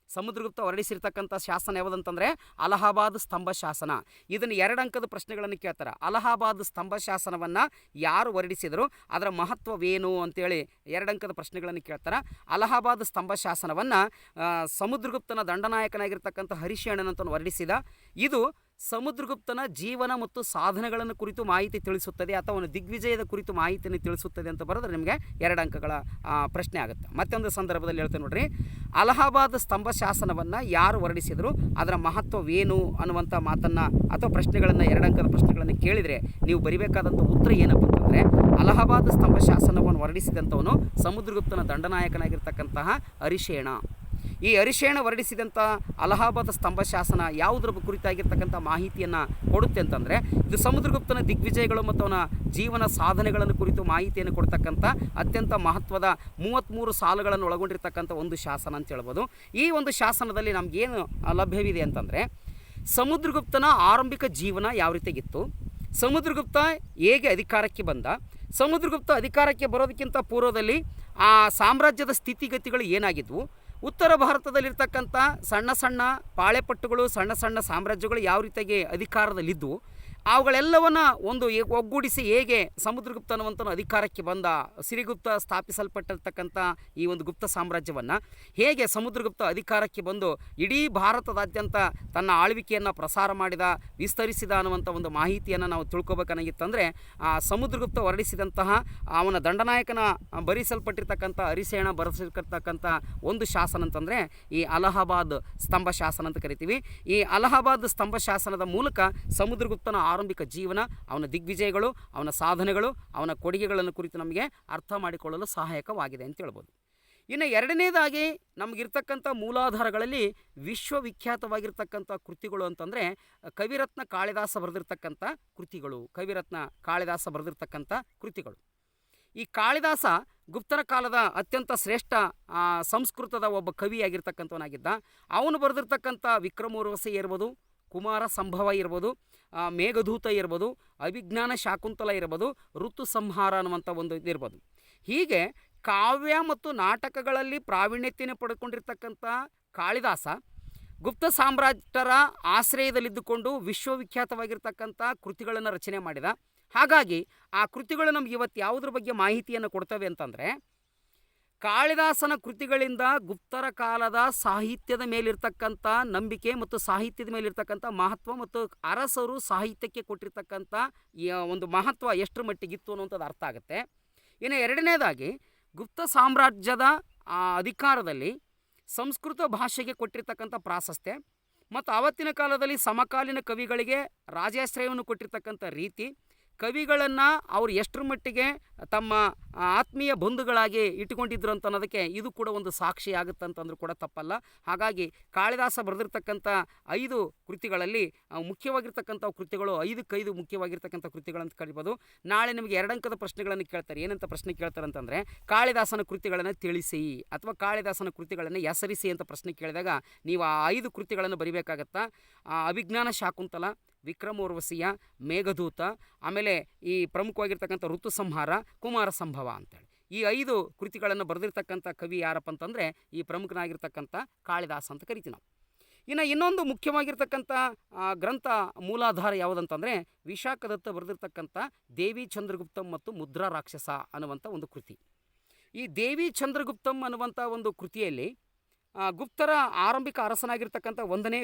ಸಮುದ್ರಗುಪ್ತ ಹೊರಡಿಸಿರ್ತಕ್ಕಂಥ ಶಾಸನ ಯಾವುದಂತಂದರೆ ಅಲಹಾಬಾದ್ ಸ್ತಂಭ ಶಾಸನ. ಇದನ್ನು 2 ಅಂಕದ ಪ್ರಶ್ನೆಗಳನ್ನು ಕೇಳ್ತಾರೆ. ಅಲಹಾಬಾದ್ ಸ್ತಂಭ ಶಾಸನವನ್ನು ಯಾರು ಹೊರಡಿಸಿದರು, ಅದರ ಮಹತ್ವವೇನು ಅಂತೇಳಿ 2 ಅಂಕದ ಪ್ರಶ್ನೆಗಳನ್ನು ಕೇಳ್ತಾರೆ. ಅಲಹಾಬಾದ್ ಸ್ತಂಭ ಶಾಸನವನ್ನು ಸಮುದ್ರಗುಪ್ತನ ದಂಡನಾಯಕನಾಗಿರ್ತಕ್ಕಂಥ ಹರಿಶೇಣನಂತನು ಹೊರಡಿಸಿದ. ಇದು ಸಮುದ್ರಗುಪ್ತನ ಜೀವನ ಮತ್ತು ಸಾಧನೆಗಳನ್ನು ಕುರಿತು ಮಾಹಿತಿ ತಿಳಿಸುತ್ತದೆ, ಅಥವಾ ಅವನ ದಿಗ್ವಿಜಯದ ಕುರಿತು ಮಾಹಿತಿಯನ್ನು ತಿಳಿಸುತ್ತದೆ ಅಂತ ಬರೆದ್ರೆ ನಿಮಗೆ 2 ಅಂಕಗಳ ಪ್ರಶ್ನೆ ಆಗುತ್ತೆ. ಮತ್ತೊಂದು ಸಂದರ್ಭದಲ್ಲಿ ಹೇಳ್ತೇನೆ ನೋಡ್ರಿ, ಅಲಹಾಬಾದ್ ಸ್ತಂಭ ಶಾಸನವನ್ನು ಯಾರು ಹೊರಡಿಸಿದರು, ಅದರ ಮಹತ್ವವೇನು ಅನ್ನುವಂಥ ಮಾತನ್ನು ಅಥವಾ ಪ್ರಶ್ನೆಗಳನ್ನು 2 ಅಂಕದ ಪ್ರಶ್ನೆಗಳನ್ನು ಕೇಳಿದರೆ ನೀವು ಬರಿಬೇಕಾದಂಥ ಉತ್ತರ ಏನಪ್ಪ ಅಂತಂದರೆ, ಅಲಹಾಬಾದ್ ಸ್ತಂಭ ಶಾಸನವನ್ನು ಹೊರಡಿಸಿದಂಥವನು ಸಮುದ್ರಗುಪ್ತನ ದಂಡನಾಯಕನಾಗಿರ್ತಕ್ಕಂತಹ ಹರಿಶೇಣ. ಈ ಹರಿಶೇಣ ಹೊರಡಿಸಿದಂಥ ಅಲಹಾಬಾದ್ ಸ್ತಂಭ ಶಾಸನ ಯಾವುದರ ಕುರಿತಾಗಿರ್ತಕ್ಕಂಥ ಮಾಹಿತಿಯನ್ನು ಕೊಡುತ್ತೆ ಅಂತಂದರೆ, ಇದು ಸಮುದ್ರಗುಪ್ತನ ದಿಗ್ವಿಜಯಗಳು ಮತ್ತು ಅವನ ಜೀವನ ಸಾಧನೆಗಳನ್ನು ಕುರಿತು ಮಾಹಿತಿಯನ್ನು ಕೊಡ್ತಕ್ಕಂಥ ಅತ್ಯಂತ ಮಹತ್ವದ 33 ಸಾಲುಗಳನ್ನು ಒಳಗೊಂಡಿರ್ತಕ್ಕಂಥ ಒಂದು ಶಾಸನ ಅಂತ ಹೇಳ್ಬೋದು. ಈ ಒಂದು ಶಾಸನದಲ್ಲಿ ನಮಗೇನು ಲಭ್ಯವಿದೆ ಅಂತಂದರೆ, ಸಮುದ್ರಗುಪ್ತನ ಆರಂಭಿಕ ಜೀವನ ಯಾವ ರೀತಿಯಾಗಿತ್ತು, ಸಮುದ್ರಗುಪ್ತ ಹೇಗೆ ಅಧಿಕಾರಕ್ಕೆ ಬಂದ, ಸಮುದ್ರಗುಪ್ತ ಅಧಿಕಾರಕ್ಕೆ ಬರೋದಕ್ಕಿಂತ ಪೂರ್ವದಲ್ಲಿ ಆ ಸಾಮ್ರಾಜ್ಯದ ಸ್ಥಿತಿಗತಿಗಳು ಏನಾಗಿದ್ವು, ಉತ್ತರ ಭಾರತದಲ್ಲಿರ್ತಕ್ಕಂಥ ಸಣ್ಣ ಸಣ್ಣ ಪಾಳೆಪಟ್ಟುಗಳು, ಸಣ್ಣ ಸಣ್ಣ ಸಾಮ್ರಾಜ್ಯಗಳು ಯಾವ ರೀತಿಯಾಗಿ ಅಧಿಕಾರದಲ್ಲಿದ್ದವು, ಅವುಗಳೆಲ್ಲವನ್ನು ಒಂದು ಒಗ್ಗೂಡಿಸಿ ಹೇಗೆ ಸಮುದ್ರಗುಪ್ತ ಅನ್ನುವಂಥನು ಅಧಿಕಾರಕ್ಕೆ ಬಂದ, ಶ್ರೀಗುಪ್ತ ಸ್ಥಾಪಿಸಲ್ಪಟ್ಟಿರ್ತಕ್ಕಂಥ ಈ ಒಂದು ಗುಪ್ತ ಸಾಮ್ರಾಜ್ಯವನ್ನು ಹೇಗೆ ಸಮುದ್ರಗುಪ್ತ ಅಧಿಕಾರಕ್ಕೆ ಬಂದು ಇಡೀ ಭಾರತದಾದ್ಯಂತ ತನ್ನ ಆಳ್ವಿಕೆಯನ್ನು ಪ್ರಸಾರ ಮಾಡಿದ, ವಿಸ್ತರಿಸಿದ ಅನ್ನುವಂಥ ಒಂದು ಮಾಹಿತಿಯನ್ನು ನಾವು ತಿಳ್ಕೊಬೇಕನ್ನಾಗಿತ್ತಂದರೆ, ಸಮುದ್ರಗುಪ್ತ ಹೊರಡಿಸಿದಂತಹ ಅವನ ದಂಡನಾಯಕನ ಬರೆಸಲ್ಪಟ್ಟಿರ್ತಕ್ಕಂಥ ಹರಿಶೇಣ ಬರೆಸಿರ್ತಕ್ಕಂಥ ಒಂದು ಶಾಸನ ಅಂತಂದರೆ ಈ ಅಲಹಾಬಾದ್ ಸ್ತಂಭ ಶಾಸನ ಅಂತ ಕರಿತೀವಿ. ಈ ಅಲಹಾಬಾದ್ ಸ್ತಂಭ ಶಾಸನದ ಮೂಲಕ ಸಮುದ್ರಗುಪ್ತನ ಆರಂಭಿಕ ಜೀವನ, ಅವನ ದಿಗ್ವಿಜಯಗಳು, ಅವನ ಸಾಧನೆಗಳು, ಅವನ ಕೊಡುಗೆಗಳನ್ನು ಕುರಿತು ನಮಗೆ ಅರ್ಥ ಮಾಡಿಕೊಳ್ಳಲು ಸಹಾಯಕವಾಗಿದೆ ಅಂತ ಹೇಳ್ಬೋದು. ಇನ್ನು 2ನೇದಾಗಿ ನಮಗಿರ್ತಕ್ಕಂಥ ಮೂಲಾಧಾರಗಳಲ್ಲಿ ವಿಶ್ವವಿಖ್ಯಾತವಾಗಿರ್ತಕ್ಕಂಥ ಕೃತಿಗಳು ಅಂತಂದರೆ ಕವಿರತ್ನ ಕಾಳಿದಾಸ ಬರೆದಿರ್ತಕ್ಕಂಥ ಕೃತಿಗಳು. ಕವಿರತ್ನ ಕಾಳಿದಾಸ ಬರೆದಿರ್ತಕ್ಕಂಥ ಕೃತಿಗಳು. ಈ ಕಾಳಿದಾಸ ಗುಪ್ತರ ಕಾಲದ ಅತ್ಯಂತ ಶ್ರೇಷ್ಠ ಸಂಸ್ಕೃತದ ಒಬ್ಬ ಕವಿಯಾಗಿರ್ತಕ್ಕಂಥವನಾಗಿದ್ದ. ಅವನು ಬರೆದಿರ್ತಕ್ಕಂಥ ವಿಕ್ರಮೋರ್ವಶಿ ಇರ್ಬೋದು, ಕುಮಾರ ಸಂಭವ ಇರ್ಬೋದು, ಮೇಘದೂತ ಇರ್ಬೋದು, ಅಭಿಜ್ಞಾನ ಶಾಕುಂತಲ ಇರ್ಬೋದು, ಋತು ಸಂಹಾರ ಅನ್ನುವಂಥ ಒಂದು ಇದಿರ್ಬೋದು. ಹೀಗೆ ಕಾವ್ಯ ಮತ್ತು ನಾಟಕಗಳಲ್ಲಿ ಪ್ರಾವೀಣ್ಯತೆಯನ್ನು ಪಡ್ಕೊಂಡಿರ್ತಕ್ಕಂಥ ಕಾಳಿದಾಸ ಗುಪ್ತ ಸಾಮ್ರಾಟರ ಆಶ್ರಯದಲ್ಲಿದ್ದುಕೊಂಡು ವಿಶ್ವವಿಖ್ಯಾತವಾಗಿರ್ತಕ್ಕಂಥ ಕೃತಿಗಳನ್ನು ರಚನೆ ಮಾಡಿದ. ಹಾಗಾಗಿ ಆ ಕೃತಿಗಳು ನಮ್ಗೆ ಇವತ್ತು ಯಾವುದ್ರ ಬಗ್ಗೆ ಮಾಹಿತಿಯನ್ನು ಕೊಡ್ತವೆ ಅಂತಂದರೆ, ಕಾಳಿದಾಸನ ಕೃತಿಗಳಿಂದ ಗುಪ್ತರ ಕಾಲದ ಸಾಹಿತ್ಯದ ಮೇಲಿರ್ತಕ್ಕಂಥ ನಂಬಿಕೆ ಮತ್ತು ಸಾಹಿತ್ಯದ ಮೇಲಿರ್ತಕ್ಕಂಥ ಮಹತ್ವ ಮತ್ತು ಅರಸರು ಸಾಹಿತ್ಯಕ್ಕೆ ಕೊಟ್ಟಿರ್ತಕ್ಕಂಥ ಒಂದು ಮಹತ್ವ ಎಷ್ಟರ ಮಟ್ಟಿಗಿತ್ತು ಅನ್ನುವಂಥದ್ದು ಅರ್ಥ ಆಗುತ್ತೆ. ಇನ್ನು ಎರಡನೇದಾಗಿ ಗುಪ್ತ ಸಾಮ್ರಾಜ್ಯದ ಅಧಿಕಾರದಲ್ಲಿ ಸಂಸ್ಕೃತ ಭಾಷೆಗೆ ಕೊಟ್ಟಿರ್ತಕ್ಕಂಥ ಪ್ರಾಶಸ್ತ್ಯ ಮತ್ತು ಆವತ್ತಿನ ಕಾಲದಲ್ಲಿ ಸಮಕಾಲೀನ ಕವಿಗಳಿಗೆ ರಾಜಾಶ್ರಯವನ್ನು ಕೊಟ್ಟಿರ್ತಕ್ಕಂಥ ರೀತಿ, ಕವಿಗಳನ್ನು ಅವರು ಎಷ್ಟರ ಮಟ್ಟಿಗೆ ತಮ್ಮ ಆತ್ಮೀಯ ಬಂಧುಗಳಾಗಿ ಇಟ್ಟುಕೊಂಡಿದ್ರು ಅಂತ ಅನ್ನೋದಕ್ಕೆ ಇದು ಕೂಡ ಒಂದು ಸಾಕ್ಷಿ ಆಗುತ್ತಂತಂದ್ರೂ ಕೂಡ ತಪ್ಪಲ್ಲ. ಹಾಗಾಗಿ ಕಾಳಿದಾಸ ಬರೆದಿರ್ತಕ್ಕಂಥ 5 ಕೃತಿಗಳಲ್ಲಿ ಮುಖ್ಯವಾಗಿರ್ತಕ್ಕಂಥ ಕೃತಿಗಳು 5 ಮುಖ್ಯವಾಗಿರ್ತಕ್ಕಂಥ ಕೃತಿಗಳಂತ ಕರಿಬೋದು. ನಾಳೆ ನಿಮಗೆ 2 ಅಂಕದ ಪ್ರಶ್ನೆಗಳನ್ನು ಕೇಳ್ತಾರೆ. ಏನಂತ ಪ್ರಶ್ನೆ ಕೇಳ್ತಾರೆ ಅಂತಂದರೆ, ಕಾಳಿದಾಸನ ಕೃತಿಗಳನ್ನು ತಿಳಿಸಿ ಅಥವಾ ಕಾಳಿದಾಸನ ಕೃತಿಗಳನ್ನು ಹೆಸರಿಸಿ ಅಂತ ಪ್ರಶ್ನೆ ಕೇಳಿದಾಗ ನೀವು ಆ 5 ಕೃತಿಗಳನ್ನು ಬರಿಬೇಕಾಗತ್ತಾ. ಅಭಿಜ್ಞಾನ ಶಾಕುಂತಲ, ವಿಕ್ರಮೋರ್ವಶೀಯ, ಮೇಘದೂತ, ಆಮೇಲೆ ಈ ಪ್ರಮುಖವಾಗಿರ್ತಕ್ಕಂಥ ಋತು ಸಂಹಾರ, ಕುಮಾರ ಸಂಭವ ಅಂತೇಳಿ ಈ 5 ಕೃತಿಗಳನ್ನು ಬರೆದಿರ್ತಕ್ಕಂಥ ಕವಿ ಯಾರಪ್ಪ ಅಂತಂದರೆ ಈ ಪ್ರಮುಖನಾಗಿರ್ತಕ್ಕಂಥ ಕಾಳಿದಾಸ ಅಂತ ಕರಿತೀವಿ ನಾವು. ಇನ್ನು ಇನ್ನೊಂದು ಮುಖ್ಯವಾಗಿರ್ತಕ್ಕಂಥ ಗ್ರಂಥ ಮೂಲಾಧಾರ ಯಾವುದಂತಂದರೆ ವಿಶಾಖದತ್ತ ಬರೆದಿರ್ತಕ್ಕಂಥ ದೇವಿ ಚಂದ್ರಗುಪ್ತಂ ಮತ್ತು ಮುದ್ರಾ ರಾಕ್ಷಸ ಅನ್ನುವಂಥ ಒಂದು ಕೃತಿ. ಈ ದೇವಿ ಚಂದ್ರಗುಪ್ತಂ ಅನ್ನುವಂಥ ಒಂದು ಕೃತಿಯಲ್ಲಿ ಗುಪ್ತರ ಆರಂಭಿಕ ಅರಸನಾಗಿರ್ತಕ್ಕಂಥ 1ನೇ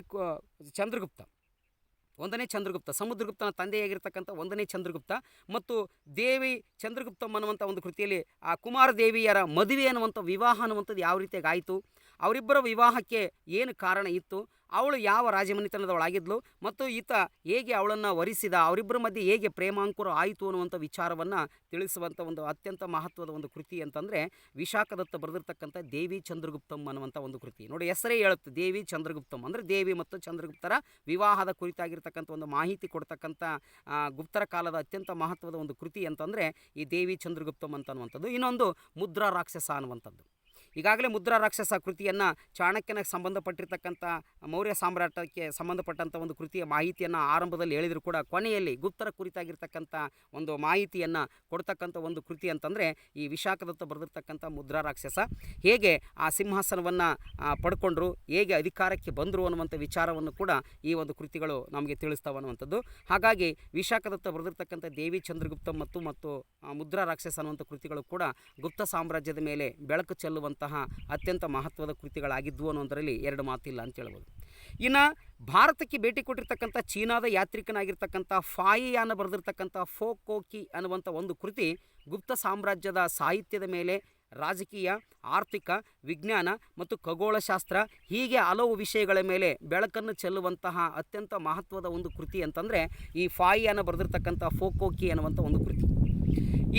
ಚಂದ್ರಗುಪ್ತ, ಸಮುದ್ರಗುಪ್ತನ ತಂದೆಯಾಗಿರ್ತಕ್ಕಂಥ 1ನೇ ಚಂದ್ರಗುಪ್ತ ಮತ್ತು ದೇವಿ ಚಂದ್ರಗುಪ್ತಂ ಅನ್ನುವಂಥ ಒಂದು ಕೃತಿಯಲ್ಲಿ ಆ ಕುಮಾರದೇವಿಯರ ಮದುವೆ ಅನ್ನುವಂಥ ವಿವಾಹ ಅನ್ನುವಂಥದ್ದು ಯಾವ ರೀತಿಯಾಗಿ ಆಯಿತು, ಅವರಿಬ್ಬರ ವಿವಾಹಕ್ಕೆ ಏನು ಕಾರಣ ಇತ್ತು, ಅವಳು ಯಾವ ರಾಜಮನೆತನದವಳಾಗಿದ್ಲು ಮತ್ತು ಈತ ಹೇಗೆ ಅವಳನ್ನು ವರಿಸಿದ, ಅವರಿಬ್ಬರ ಮಧ್ಯೆ ಹೇಗೆ ಪ್ರೇಮಾಂಕುರ ಆಯಿತು ಅನ್ನುವಂಥ ವಿಚಾರವನ್ನು ತಿಳಿಸುವಂಥ ಒಂದು ಅತ್ಯಂತ ಮಹತ್ವದ ಒಂದು ಕೃತಿ ಅಂತಂದರೆ ವಿಶಾಖದತ್ತ ಬರೆದಿರ್ತಕ್ಕಂಥ ದೇವಿ ಚಂದ್ರಗುಪ್ತಂ ಅನ್ನುವಂಥ ಒಂದು ಕೃತಿ. ನೋಡಿ, ಹೆಸರೇ ಹೇಳುತ್ತೆ ದೇವಿ ಚಂದ್ರಗುಪ್ತಂ ಅಂದರೆ ದೇವಿ ಮತ್ತು ಚಂದ್ರಗುಪ್ತರ ವಿವಾಹದ ಕುರಿತಾಗಿರ್ತಕ್ಕಂಥ ಒಂದು ಮಾಹಿತಿ ಕೊಡ್ತಕ್ಕಂಥ ಗುಪ್ತರ ಕಾಲದ ಅತ್ಯಂತ ಮಹತ್ವದ ಒಂದು ಕೃತಿ ಅಂತಂದರೆ ಈ ದೇವಿ ಚಂದ್ರಗುಪ್ತಂ ಅಂತ ಅನ್ನುವಂಥದ್ದು. ಇನ್ನೊಂದು ಮುದ್ರಾ ರಾಕ್ಷಸ ಅನ್ನುವಂಥದ್ದು. ಈಗಾಗಲೇ ಮುದ್ರಾ ರಾಕ್ಷಸ ಕೃತಿಯನ್ನು ಚಾಣಕ್ಯನ ಸಂಬಂಧಪಟ್ಟಿರ್ತಕ್ಕಂಥ ಮೌರ್ಯ ಸಾಮ್ರಾಟಕ್ಕೆ ಸಂಬಂಧಪಟ್ಟಂಥ ಒಂದು ಕೃತಿಯ ಮಾಹಿತಿಯನ್ನು ಆರಂಭದಲ್ಲಿ ಹೇಳಿದರೂ ಕೂಡ ಕೊನೆಯಲ್ಲಿ ಗುಪ್ತರ ಕುರಿತಾಗಿರ್ತಕ್ಕಂಥ ಒಂದು ಮಾಹಿತಿಯನ್ನು ಕೊಡ್ತಕ್ಕಂಥ ಒಂದು ಕೃತಿ ಅಂತಂದರೆ ಈ ವಿಶಾಖದತ್ತ ಬರೆದಿರ್ತಕ್ಕಂಥ ಮುದ್ರಾ ರಾಕ್ಷಸ. ಹೇಗೆ ಆ ಸಿಂಹಾಸನವನ್ನು ಪಡ್ಕೊಂಡ್ರು, ಹೇಗೆ ಅಧಿಕಾರಕ್ಕೆ ಬಂದರು ಅನ್ನುವಂಥ ವಿಚಾರವನ್ನು ಕೂಡ ಈ ಒಂದು ಕೃತಿಗಳು ನಮಗೆ ತಿಳಿಸ್ತಾವೆ ಅನ್ನುವಂಥದ್ದು. ಹಾಗಾಗಿ ವಿಶಾಖದತ್ತ ಬರೆದಿರ್ತಕ್ಕಂಥ ದೇವಿ ಚಂದ್ರಗುಪ್ತ ಮತ್ತು ಮುದ್ರಾ ರಾಕ್ಷಸ ಅನ್ನುವಂಥ ಕೃತಿಗಳು ಕೂಡ ಗುಪ್ತ ಸಾಮ್ರಾಜ್ಯದ ಮೇಲೆ ಬೆಳಕು ಚೆಲ್ಲುವಂಥ ಅತ್ಯಂತ ಮಹತ್ವದ ಕೃತಿಗಳಾಗಿದ್ವು ಅನ್ನೋದರಲ್ಲಿ 2 ಮಾತಿಲ್ಲ ಅಂತ ಹೇಳ್ಬೋದು. ಇನ್ನು ಭಾರತಕ್ಕೆ ಭೇಟಿ ಕೊಟ್ಟಿರ್ತಕ್ಕಂಥ ಚೀನಾದ ಯಾತ್ರಿಕನಾಗಿರ್ತಕ್ಕಂಥ ಫಾಯಿಯಾನ ಬರೆದಿರ್ತಕ್ಕಂಥ ಫೋಕೋಕಿ ಅನ್ನುವಂಥ ಒಂದು ಕೃತಿ ಗುಪ್ತ ಸಾಮ್ರಾಜ್ಯದ ಸಾಹಿತ್ಯದ ಮೇಲೆ ರಾಜಕೀಯ, ಆರ್ಥಿಕ, ವಿಜ್ಞಾನ ಮತ್ತು ಖಗೋಳಶಾಸ್ತ್ರ ಹೀಗೆ ಹಲವು ವಿಷಯಗಳ ಮೇಲೆ ಬೆಳಕನ್ನು ಚೆಲ್ಲುವಂತಹ ಅತ್ಯಂತ ಮಹತ್ವದ ಒಂದು ಕೃತಿ ಅಂತಂದರೆ ಈ ಫಾಯಿಯಾನ ಬರೆದಿರ್ತಕ್ಕಂಥ ಫೋಕೋಕಿ ಅನ್ನುವಂಥ ಒಂದು ಕೃತಿ.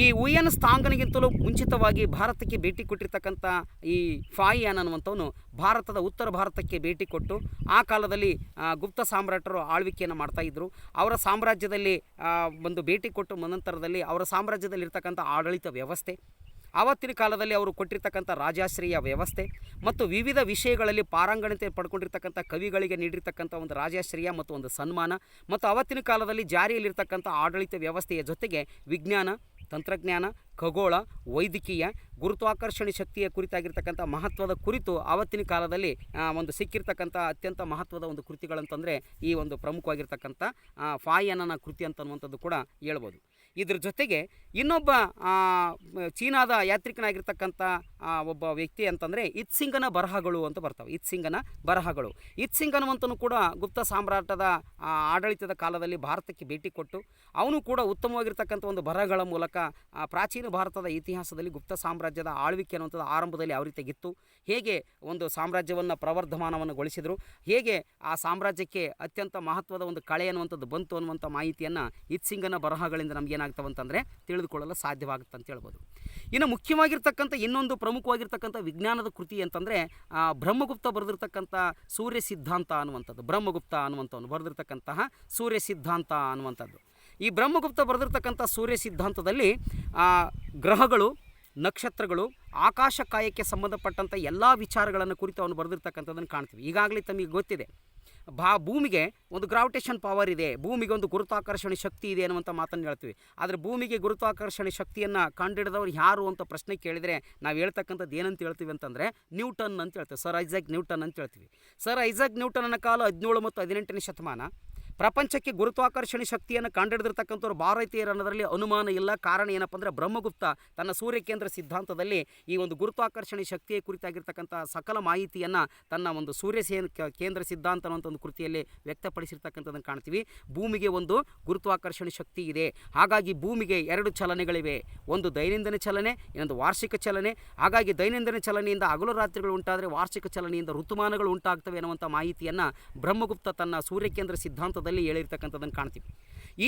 ಈ ಹುಯನ್ ಸ್ಥಾಂಗನಿಗಿಂತಲೂ ಮುಂಚಿತವಾಗಿ ಭಾರತಕ್ಕೆ ಭೇಟಿ ಕೊಟ್ಟಿರ್ತಕ್ಕಂಥ ಈ ಫಾಯಿಯಾನ್ ಅನ್ನುವಂಥವನು ಭಾರತದ ಉತ್ತರ ಭಾರತಕ್ಕೆ ಭೇಟಿ ಕೊಟ್ಟು ಆ ಕಾಲದಲ್ಲಿ ಗುಪ್ತ ಸಾಮ್ರಾಟರು ಆಳ್ವಿಕೆಯನ್ನು ಮಾಡ್ತಾಯಿದ್ರು. ಅವರ ಸಾಮ್ರಾಜ್ಯದಲ್ಲಿ ಒಂದು ಭೇಟಿ ಕೊಟ್ಟು ನಂತರದಲ್ಲಿ ಅವರ ಸಾಮ್ರಾಜ್ಯದಲ್ಲಿರ್ತಕ್ಕಂಥ ಆಡಳಿತ ವ್ಯವಸ್ಥೆ, ಆವತ್ತಿನ ಕಾಲದಲ್ಲಿ ಅವರು ಕೊಟ್ಟಿರ್ತಕ್ಕಂಥ ರಾಜಾಶ್ರಯ ವ್ಯವಸ್ಥೆ ಮತ್ತು ವಿವಿಧ ವಿಷಯಗಳಲ್ಲಿ ಪಾರಂಗಣತೆ ಪಡ್ಕೊಂಡಿರ್ತಕ್ಕಂಥ ಕವಿಗಳಿಗೆ ನೀಡಿರ್ತಕ್ಕಂಥ ಒಂದು ರಾಜಾಶ್ರಯ ಮತ್ತು ಒಂದು ಸನ್ಮಾನ ಮತ್ತು ಆವತ್ತಿನ ಕಾಲದಲ್ಲಿ ಜಾರಿಯಲ್ಲಿರ್ತಕ್ಕಂಥ ಆಡಳಿತ ವ್ಯವಸ್ಥೆಯ ಜೊತೆಗೆ ವಿಜ್ಞಾನ, ತಂತ್ರಜ್ಞಾನ, ಖಗೋಳ, ವೈದ್ಯಕೀಯ, ಗುರುತ್ವಾಕರ್ಷಣೆ ಶಕ್ತಿಯ ಕುರಿತಾಗಿರ್ತಕ್ಕಂಥ ಮಹತ್ವದ ಕುರಿತು ಆವತ್ತಿನ ಕಾಲದಲ್ಲಿ ಒಂದು ಸಿಕ್ಕಿರ್ತಕ್ಕಂಥ ಅತ್ಯಂತ ಮಹತ್ವದ ಒಂದು ಕೃತಿಗಳಂತಂದರೆ ಈ ಒಂದು ಪ್ರಮುಖವಾಗಿರ್ತಕ್ಕಂಥ ಫಾಯಿಯಾನನ ಕೃತಿ ಅಂತನ್ನುವಂಥದ್ದು ಕೂಡ ಹೇಳ್ಬೋದು. ಇದ್ರ ಜೊತೆಗೆ ಇನ್ನೊಬ್ಬ ಚೀನಾದ ಯಾತ್ರಿಕನಾಗಿರ್ತಕ್ಕಂಥ ಒಬ್ಬ ವ್ಯಕ್ತಿ ಅಂತಂದರೆ ಇತ್ಸಿಂಗನ ಬರಹಗಳು ಅಂತ ಬರ್ತವೆ. ಇತ್ಸಿಂಗನ ಬರಹಗಳು, ಇತ್ಸಿಂಗ್ ಅನ್ನುವಂಥನು ಕೂಡ ಗುಪ್ತ ಸಾಮ್ರಾಟದ ಆಡಳಿತದ ಕಾಲದಲ್ಲಿ ಭಾರತಕ್ಕೆ ಭೇಟಿ ಕೊಟ್ಟು ಅವನು ಕೂಡ ಉತ್ತಮವಾಗಿರ್ತಕ್ಕಂಥ ಒಂದು ಬರಹಗಳ ಮೂಲಕ ಪ್ರಾಚೀನ ಭಾರತದ ಇತಿಹಾಸದಲ್ಲಿ ಗುಪ್ತ ಸಾಮ್ರಾಜ್ಯದ ಆಳ್ವಿಕೆ ಅನ್ನುವಂಥದ್ದು ಆರಂಭದಲ್ಲಿ ಯಾವ ರೀತಿಯಾಗಿತ್ತು, ಹೇಗೆ ಒಂದು ಸಾಮ್ರಾಜ್ಯವನ್ನು ಪ್ರವರ್ಧಮಾನವನ್ನುಗೊಳಿಸಿದರು, ಹೇಗೆ ಆ ಸಾಮ್ರಾಜ್ಯಕ್ಕೆ ಅತ್ಯಂತ ಮಹತ್ವದ ಒಂದು ಕಳೆ ಅನ್ನುವಂಥದ್ದು ಬಂತು ಅನ್ನುವಂಥ ಮಾಹಿತಿಯನ್ನು ಇತ್ಸಿಂಗನ ಬರಹಗಳಿಂದ ನಮಗೇನಾಗ್ತವೆ ಅಂತಂದರೆ ತಿಳಿದುಕೊಳ್ಳಲು ಸಾಧ್ಯವಾಗುತ್ತೆ ಅಂತ ಹೇಳ್ಬೋದು. ಇನ್ನು ಮುಖ್ಯವಾಗಿರ್ತಕ್ಕಂಥ ಇನ್ನೊಂದು ಪ್ರಮುಖವಾಗಿರ್ತಕ್ಕಂಥ ವಿಜ್ಞಾನದ ಕೃತಿ ಅಂತಂದರೆ ಬ್ರಹ್ಮಗುಪ್ತ ಬರೆದಿರ್ತಕ್ಕಂಥ ಸೂರ್ಯ ಸಿದ್ಧಾಂತ ಅನ್ನುವಂಥದ್ದು. ಬ್ರಹ್ಮಗುಪ್ತ ಅನ್ನುವಂಥವನು ಬರೆದಿರ್ತಕ್ಕಂತಹ ಸೂರ್ಯ ಸಿದ್ಧಾಂತ ಅನ್ನುವಂಥದ್ದು. ಈ ಬ್ರಹ್ಮಗುಪ್ತ ಬರೆದಿರ್ತಕ್ಕಂಥ ಸೂರ್ಯ ಸಿದ್ಧಾಂತದಲ್ಲಿ ಗ್ರಹಗಳು, ನಕ್ಷತ್ರಗಳು, ಆಕಾಶ ಕಾಯಕ್ಕೆ ಸಂಬಂಧಪಟ್ಟಂಥ ಎಲ್ಲ ವಿಚಾರಗಳನ್ನು ಕುರಿತು ಅವನು ಬರೆದಿರ್ತಕ್ಕಂಥದ್ದನ್ನು ಕಾಣ್ತೀವಿ. ಈಗಾಗಲೇ ತಮಗೆ ಗೊತ್ತಿದೆ, ಭೂಮಿಗೆ ಒಂದು ಗ್ರಾವಿಟೇಷನ್ ಪವರ್ ಇದೆ, ಭೂಮಿಗೆ ಒಂದು ಗುರುತ್ವಾಕರ್ಷಣೆ ಶಕ್ತಿ ಇದೆ ಅನ್ನುವಂಥ ಮಾತನ್ನು ಹೇಳ್ತೀವಿ. ಆದರೆ ಭೂಮಿಗೆ ಗುರುತ್ವಾಕರ್ಷಣೆ ಶಕ್ತಿಯನ್ನು ಕಂಡುಹಿಡಿದವರು ಯಾರು ಅಂತ ಪ್ರಶ್ನೆ ಕೇಳಿದರೆ ನಾವು ಹೇಳ್ತಕ್ಕಂಥದ್ದು ಏನಂತ ಹೇಳ್ತೀವಿ ಅಂತಂದರೆ ನ್ಯೂಟನ್ ಅಂತ ಹೇಳ್ತೀವಿ. ಸರ್ ಐಸಾಕ್ ನ್ಯೂಟನ್ ಅಂತ ಹೇಳ್ತೀವಿ. ಸರ್ ಐಸಾಕ್ ನ್ಯೂಟನ್ನ ಕಾಲ 17 ಮತ್ತು 18ನೇ ಶತಮಾನ. ಪ್ರಪಂಚಕ್ಕೆ ಗುರುತ್ವಾಕರ್ಷಣೆ ಶಕ್ತಿಯನ್ನು ಕಂಡುಹಿಡಿದಿರ್ತಕ್ಕಂಥವ್ರು ಭಾರತೀಯರು ಅನ್ನೋದರಲ್ಲಿ ಅನುಮಾನ ಇಲ್ಲ. ಕಾರಣ ಏನಪ್ಪ ಅಂದರೆ ಬ್ರಹ್ಮಗುಪ್ತ ತನ್ನ ಸೂರ್ಯಕೇಂದ್ರ ಸಿದ್ಧಾಂತದಲ್ಲಿ ಈ ಒಂದು ಗುರುತ್ವಾಕರ್ಷಣೆ ಶಕ್ತಿಯ ಕುರಿತಾಗಿರ್ತಕ್ಕಂಥ ಸಕಲ ಮಾಹಿತಿಯನ್ನು ತನ್ನ ಒಂದು ಕೇಂದ್ರ ಸಿದ್ಧಾಂತ ಅನ್ನುವಂಥ ಒಂದು ಕೃತಿಯಲ್ಲಿ ವ್ಯಕ್ತಪಡಿಸಿರ್ತಕ್ಕಂಥದ್ದನ್ನು ಕಾಣ್ತೀವಿ. ಭೂಮಿಗೆ ಒಂದು ಗುರುತ್ವಾಕರ್ಷಣೆ ಶಕ್ತಿ ಇದೆ. ಹಾಗಾಗಿ ಭೂಮಿಗೆ 2 ಚಲನೆಗಳಿವೆ, ಒಂದು ದೈನಂದಿನ ಚಲನೆ, ಇನ್ನೊಂದು ವಾರ್ಷಿಕ ಚಲನೆ. ಹಾಗಾಗಿ ದೈನಂದಿನ ಚಲನೆಯಿಂದ ಹಗಲು ರಾತ್ರಿಗಳು ಉಂಟಾದರೆ ವಾರ್ಷಿಕ ಚಲನೆಯಿಂದ ಋತುಮಾನಗಳು ಉಂಟಾಗ್ತವೆ ಅನ್ನುವಂಥ ಮಾಹಿತಿಯನ್ನು ಬ್ರಹ್ಮಗುಪ್ತ ತನ್ನ ಸೂರ್ಯಕೇಂದ್ರ ಸಿದ್ಧಾಂತದಲ್ಲಿ ಹೇಳಿರ್ತಕ್ಕಂಥದ್ದನ್ನು ಕಾಣ್ತೀವಿ.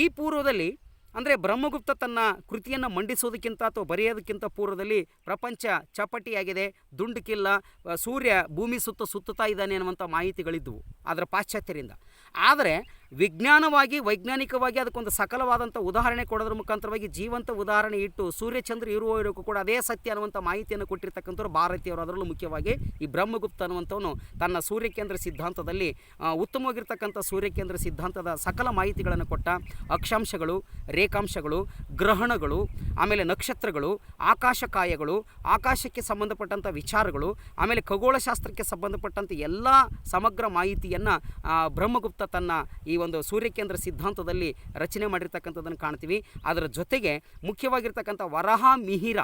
ಈ ಪೂರ್ವದಲ್ಲಿ ಅಂದರೆ ಬ್ರಹ್ಮಗುಪ್ತ ತನ್ನ ಕೃತಿಯನ್ನು ಮಂಡಿಸೋದಕ್ಕಿಂತ ಅಥವಾ ಬರೆಯೋದಕ್ಕಿಂತ ಪೂರ್ವದಲ್ಲಿ ಪ್ರಪಂಚ ಚಪ್ಪಟಿಯಾಗಿದೆ, ದುಂಡಕ್ಕಿಲ್ಲ, ಸೂರ್ಯ ಭೂಮಿ ಸುತ್ತುತ್ತಾ ಇದ್ದಾನೆ ಅನ್ನುವಂಥ ಮಾಹಿತಿಗಳಿದ್ದವು ಅದರ ಪಾಶ್ಚಾತ್ಯರಿಂದ. ಆದರೆ ವಿಜ್ಞಾನವಾಗಿ ವೈಜ್ಞಾನಿಕವಾಗಿ ಅದಕ್ಕೊಂದು ಸಕಲವಾದಂಥ ಉದಾಹರಣೆ ಕೊಡೋದ್ರ ಮುಖಾಂತರವಾಗಿ ಜೀವಂತ ಉದಾಹರಣೆ ಇಟ್ಟು ಸೂರ್ಯಚಂದ್ರ ಇರುವವರೆಗೂ ಕೂಡ ಅದೇ ಸತ್ಯ ಅನ್ನುವಂಥ ಮಾಹಿತಿಯನ್ನು ಕೊಟ್ಟಿರ್ತಕ್ಕಂಥವ್ರು ಭಾರತೀಯರು. ಅದರಲ್ಲೂ ಮುಖ್ಯವಾಗಿ ಈ ಬ್ರಹ್ಮಗುಪ್ತ ಅನ್ನುವಂಥವನು ತನ್ನ ಸೂರ್ಯಕೇಂದ್ರ ಸಿದ್ಧಾಂತದಲ್ಲಿ ಉತ್ತಮವಾಗಿರ್ತಕ್ಕಂಥ ಸೂರ್ಯಕೇಂದ್ರ ಸಿದ್ಧಾಂತದ ಸಕಲ ಮಾಹಿತಿಗಳನ್ನು ಕೊಟ್ಟ. ಅಕ್ಷಾಂಶಗಳು, ರೇಖಾಂಶಗಳು, ಗ್ರಹಣಗಳು, ಆಮೇಲೆ ನಕ್ಷತ್ರಗಳು, ಆಕಾಶಕಾಯಗಳು, ಆಕಾಶಕ್ಕೆ ಸಂಬಂಧಪಟ್ಟಂಥ ವಿಚಾರಗಳು, ಆಮೇಲೆ ಖಗೋಳಶಾಸ್ತ್ರಕ್ಕೆ ಸಂಬಂಧಪಟ್ಟಂಥ ಎಲ್ಲ ಸಮಗ್ರ ಮಾಹಿತಿಯನ್ನು ಬ್ರಹ್ಮಗುಪ್ತ ತನ್ನ ಈ ಒಂದು ಸೂರ್ಯಕೇಂದ್ರ ಸಿದ್ಧಾಂತದಲ್ಲಿ ರಚನೆ ಮಾಡಿರ್ತಕ್ಕಂಥದ್ದನ್ನು ಕಾಣ್ತೀವಿ. ಅದರ ಜೊತೆಗೆ ಮುಖ್ಯವಾಗಿರ್ತಕ್ಕಂಥ ವರಹ ಮಿಹಿರ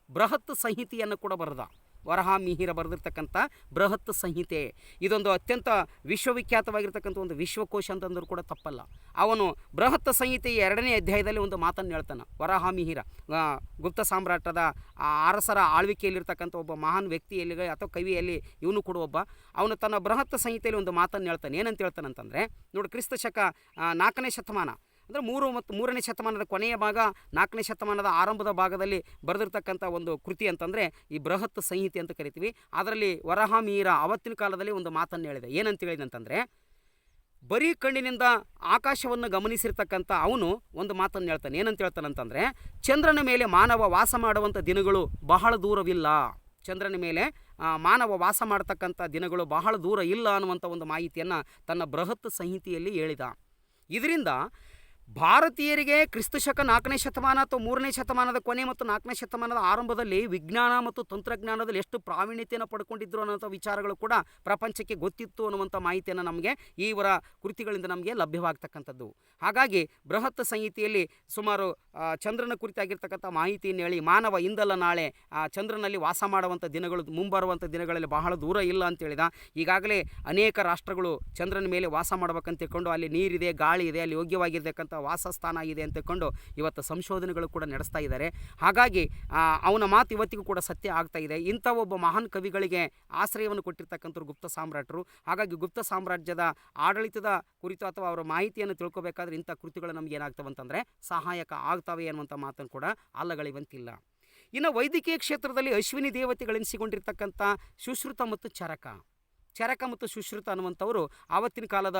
ಬೃಹತ್ ಸಂಹಿತೆಯನ್ನು ಕೂಡ ಬರೆದ. ವರಹ ಮಿಹಿರ ಬರೆದಿರ್ತಕ್ಕಂಥ ಬೃಹತ್ ಸಂಹಿತೆ ಇದೊಂದು ಅತ್ಯಂತ ವಿಶ್ವವಿಖ್ಯಾತವಾಗಿರ್ತಕ್ಕಂಥ ಒಂದು ವಿಶ್ವಕೋಶ ಅಂತಂದ್ರೂ ಕೂಡ ತಪ್ಪಲ್ಲ. ಅವನು ಬೃಹತ್ ಸಂಹಿತೆಯ 2ನೇ ಅಧ್ಯಾಯದಲ್ಲಿ ಒಂದು ಮಾತನ್ನು ಹೇಳ್ತಾನೆ. ವರಹ ಮಿಹಿರ ಗುಪ್ತ ಸಾಮ್ರಾಟದ ಅರಸರ ಆಳ್ವಿಕೆಯಲ್ಲಿರ್ತಕ್ಕಂಥ ಒಬ್ಬ ಮಹಾನ್ ವ್ಯಕ್ತಿಯಲ್ಲಿ ಅಥವಾ ಕವಿಯಲ್ಲಿ ಇವನು ಕೂಡ ಒಬ್ಬ. ಅವನು ತನ್ನ ಬೃಹತ್ ಸಂಹಿತೆಯಲ್ಲಿ ಒಂದು ಮಾತನ್ನು ಹೇಳ್ತಾನೆ. ಏನಂತ ಹೇಳ್ತಾನಂತಂದರೆ, ನೋಡಿ, ಕ್ರಿಸ್ತ ಶಕ 4ನೇ ಶತಮಾನ ಅಂದರೆ 3 ಮತ್ತು 3ನೇ ಶತಮಾನದ ಕೊನೆಯ ಭಾಗ, 4ನೇ ಶತಮಾನದ ಆರಂಭದ ಭಾಗದಲ್ಲಿ ಬರೆದಿರ್ತಕ್ಕಂಥ ಒಂದು ಕೃತಿ ಅಂತಂದರೆ ಈ ಬೃಹತ್ ಸಂಹಿತೆ ಅಂತ ಕರಿತೀವಿ. ಅದರಲ್ಲಿ ವರಹ ಮಿಹಿರ ಆವತ್ತಿನ ಕಾಲದಲ್ಲಿ ಒಂದು ಮಾತನ್ನು ಹೇಳಿದೆ. ಏನಂತ ಹೇಳಿದಂತಂದರೆ, ಬರೀ ಕಣ್ಣಿನಿಂದ ಆಕಾಶವನ್ನು ಗಮನಿಸಿರ್ತಕ್ಕಂಥ ಅವನು ಒಂದು ಮಾತನ್ನು ಹೇಳ್ತಾನೆ. ಏನಂತ ಹೇಳ್ತಾನಂತಂದರೆ, ಚಂದ್ರನ ಮೇಲೆ ಮಾನವ ವಾಸ ಮಾಡುವಂಥ ದಿನಗಳು ಬಹಳ ದೂರವಿಲ್ಲ. ಚಂದ್ರನ ಮೇಲೆ ಮಾನವ ವಾಸ ಮಾಡತಕ್ಕಂಥ ದಿನಗಳು ಬಹಳ ದೂರ ಇಲ್ಲ ಅನ್ನುವಂಥ ಒಂದು ಮಾಹಿತಿಯನ್ನು ತನ್ನ ಬೃಹತ್ ಸಂಹಿತೆಯಲ್ಲಿ ಹೇಳಿದ. ಇದರಿಂದ ಭಾರತೀಯರಿಗೆ ಕ್ರಿಸ್ತಶಕ 4ನೇ ಶತಮಾನ ಅಥವಾ 3ನೇ ಶತಮಾನದ ಕೊನೆ ಮತ್ತು 4ನೇ ಶತಮಾನದ ಆರಂಭದಲ್ಲಿ ವಿಜ್ಞಾನ ಮತ್ತು ತಂತ್ರಜ್ಞಾನದಲ್ಲಿ ಎಷ್ಟು ಪ್ರಾವೀಣ್ಯತೆಯನ್ನು ಪಡ್ಕೊಂಡಿದ್ರು ಅನ್ನೋಂಥ ವಿಚಾರಗಳು ಕೂಡ ಪ್ರಪಂಚಕ್ಕೆ ಗೊತ್ತಿತ್ತು ಅನ್ನುವಂಥ ಮಾಹಿತಿಯನ್ನು ನಮಗೆ ಇವರ ಕೃತಿಗಳಿಂದ ನಮಗೆ ಲಭ್ಯವಾಗ್ತಕ್ಕಂಥದ್ದು. ಹಾಗಾಗಿ ಬೃಹತ್ ಸಂಹಿತೆಯಲ್ಲಿ ಸುಮಾರು ಚಂದ್ರನ ಕುರಿತಾಗಿರ್ತಕ್ಕಂಥ ಮಾಹಿತಿಯನ್ನು ಹೇಳಿ, ಮಾನವ ಇಂದಲ್ಲ ನಾಳೆ ಚಂದ್ರನಲ್ಲಿ ವಾಸ ಮಾಡುವಂಥ ದಿನಗಳು ಮುಂಬರುವಂಥ ದಿನಗಳಲ್ಲಿ ಬಹಳ ದೂರ ಇಲ್ಲ ಅಂತ ಹೇಳಿದ. ಈಗಾಗಲೇ ಅನೇಕ ರಾಷ್ಟ್ರಗಳು ಚಂದ್ರನ ಮೇಲೆ ವಾಸ ಮಾಡ್ಬೇಕಂತ ತಿಳ್ಕೊಂಡು ಅಲ್ಲಿ ನೀರಿದೆ, ಗಾಳಿ ಇದೆ, ಅಲ್ಲಿ ಯೋಗ್ಯವಾಗಿರ್ತಕ್ಕಂಥ ವಾಸಸ್ಥಾನ ಇದೆ ಅಂತಕೊಂಡು ಇವತ್ತು ಸಂಶೋಧನೆಗಳು ಕೂಡ ನಡೆಸ್ತಾ ಇದ್ದಾರೆ. ಹಾಗಾಗಿ ಅವನ ಮಾತು ಇವತ್ತಿಗೂ ಕೂಡ ಸತ್ಯ ಆಗ್ತಾ ಇದೆ. ಇಂಥ ಒಬ್ಬ ಮಹಾನ್ ಕವಿಗಳಿಗೆ ಆಶ್ರಯವನ್ನು ಕೊಟ್ಟಿರ್ತಕ್ಕಂಥವ್ರು ಗುಪ್ತ ಸಾಮ್ರಾಟರು. ಹಾಗಾಗಿ ಗುಪ್ತ ಸಾಮ್ರಾಜ್ಯದ ಆಡಳಿತದ ಕುರಿತು ಅಥವಾ ಅವರ ಮಾಹಿತಿಯನ್ನು ತಿಳ್ಕೊಬೇಕಾದ್ರೆ ಇಂಥ ಕೃತಿಗಳು ನಮ್ಗೆ ಏನಾಗ್ತವೆ ಅಂತಂದರೆ ಸಹಾಯಕ ಆಗ್ತವೆ ಅನ್ನುವಂಥ ಮಾತನ್ನು ಕೂಡ ಅಲ್ಲಗಳಿವಂತಿಲ್ಲ. ಇನ್ನು ವೈದ್ಯಕೀಯ ಕ್ಷೇತ್ರದಲ್ಲಿ ಅಶ್ವಿನಿ ದೇವತೆಗಳೆನಿಸಿಕೊಂಡಿರ್ತಕ್ಕಂಥ ಸುಶ್ರುತ ಮತ್ತು ಚರಕ ಮತ್ತು ಸುಶ್ರುತ ಅನ್ನುವಂಥವರು ಆವತ್ತಿನ ಕಾಲದ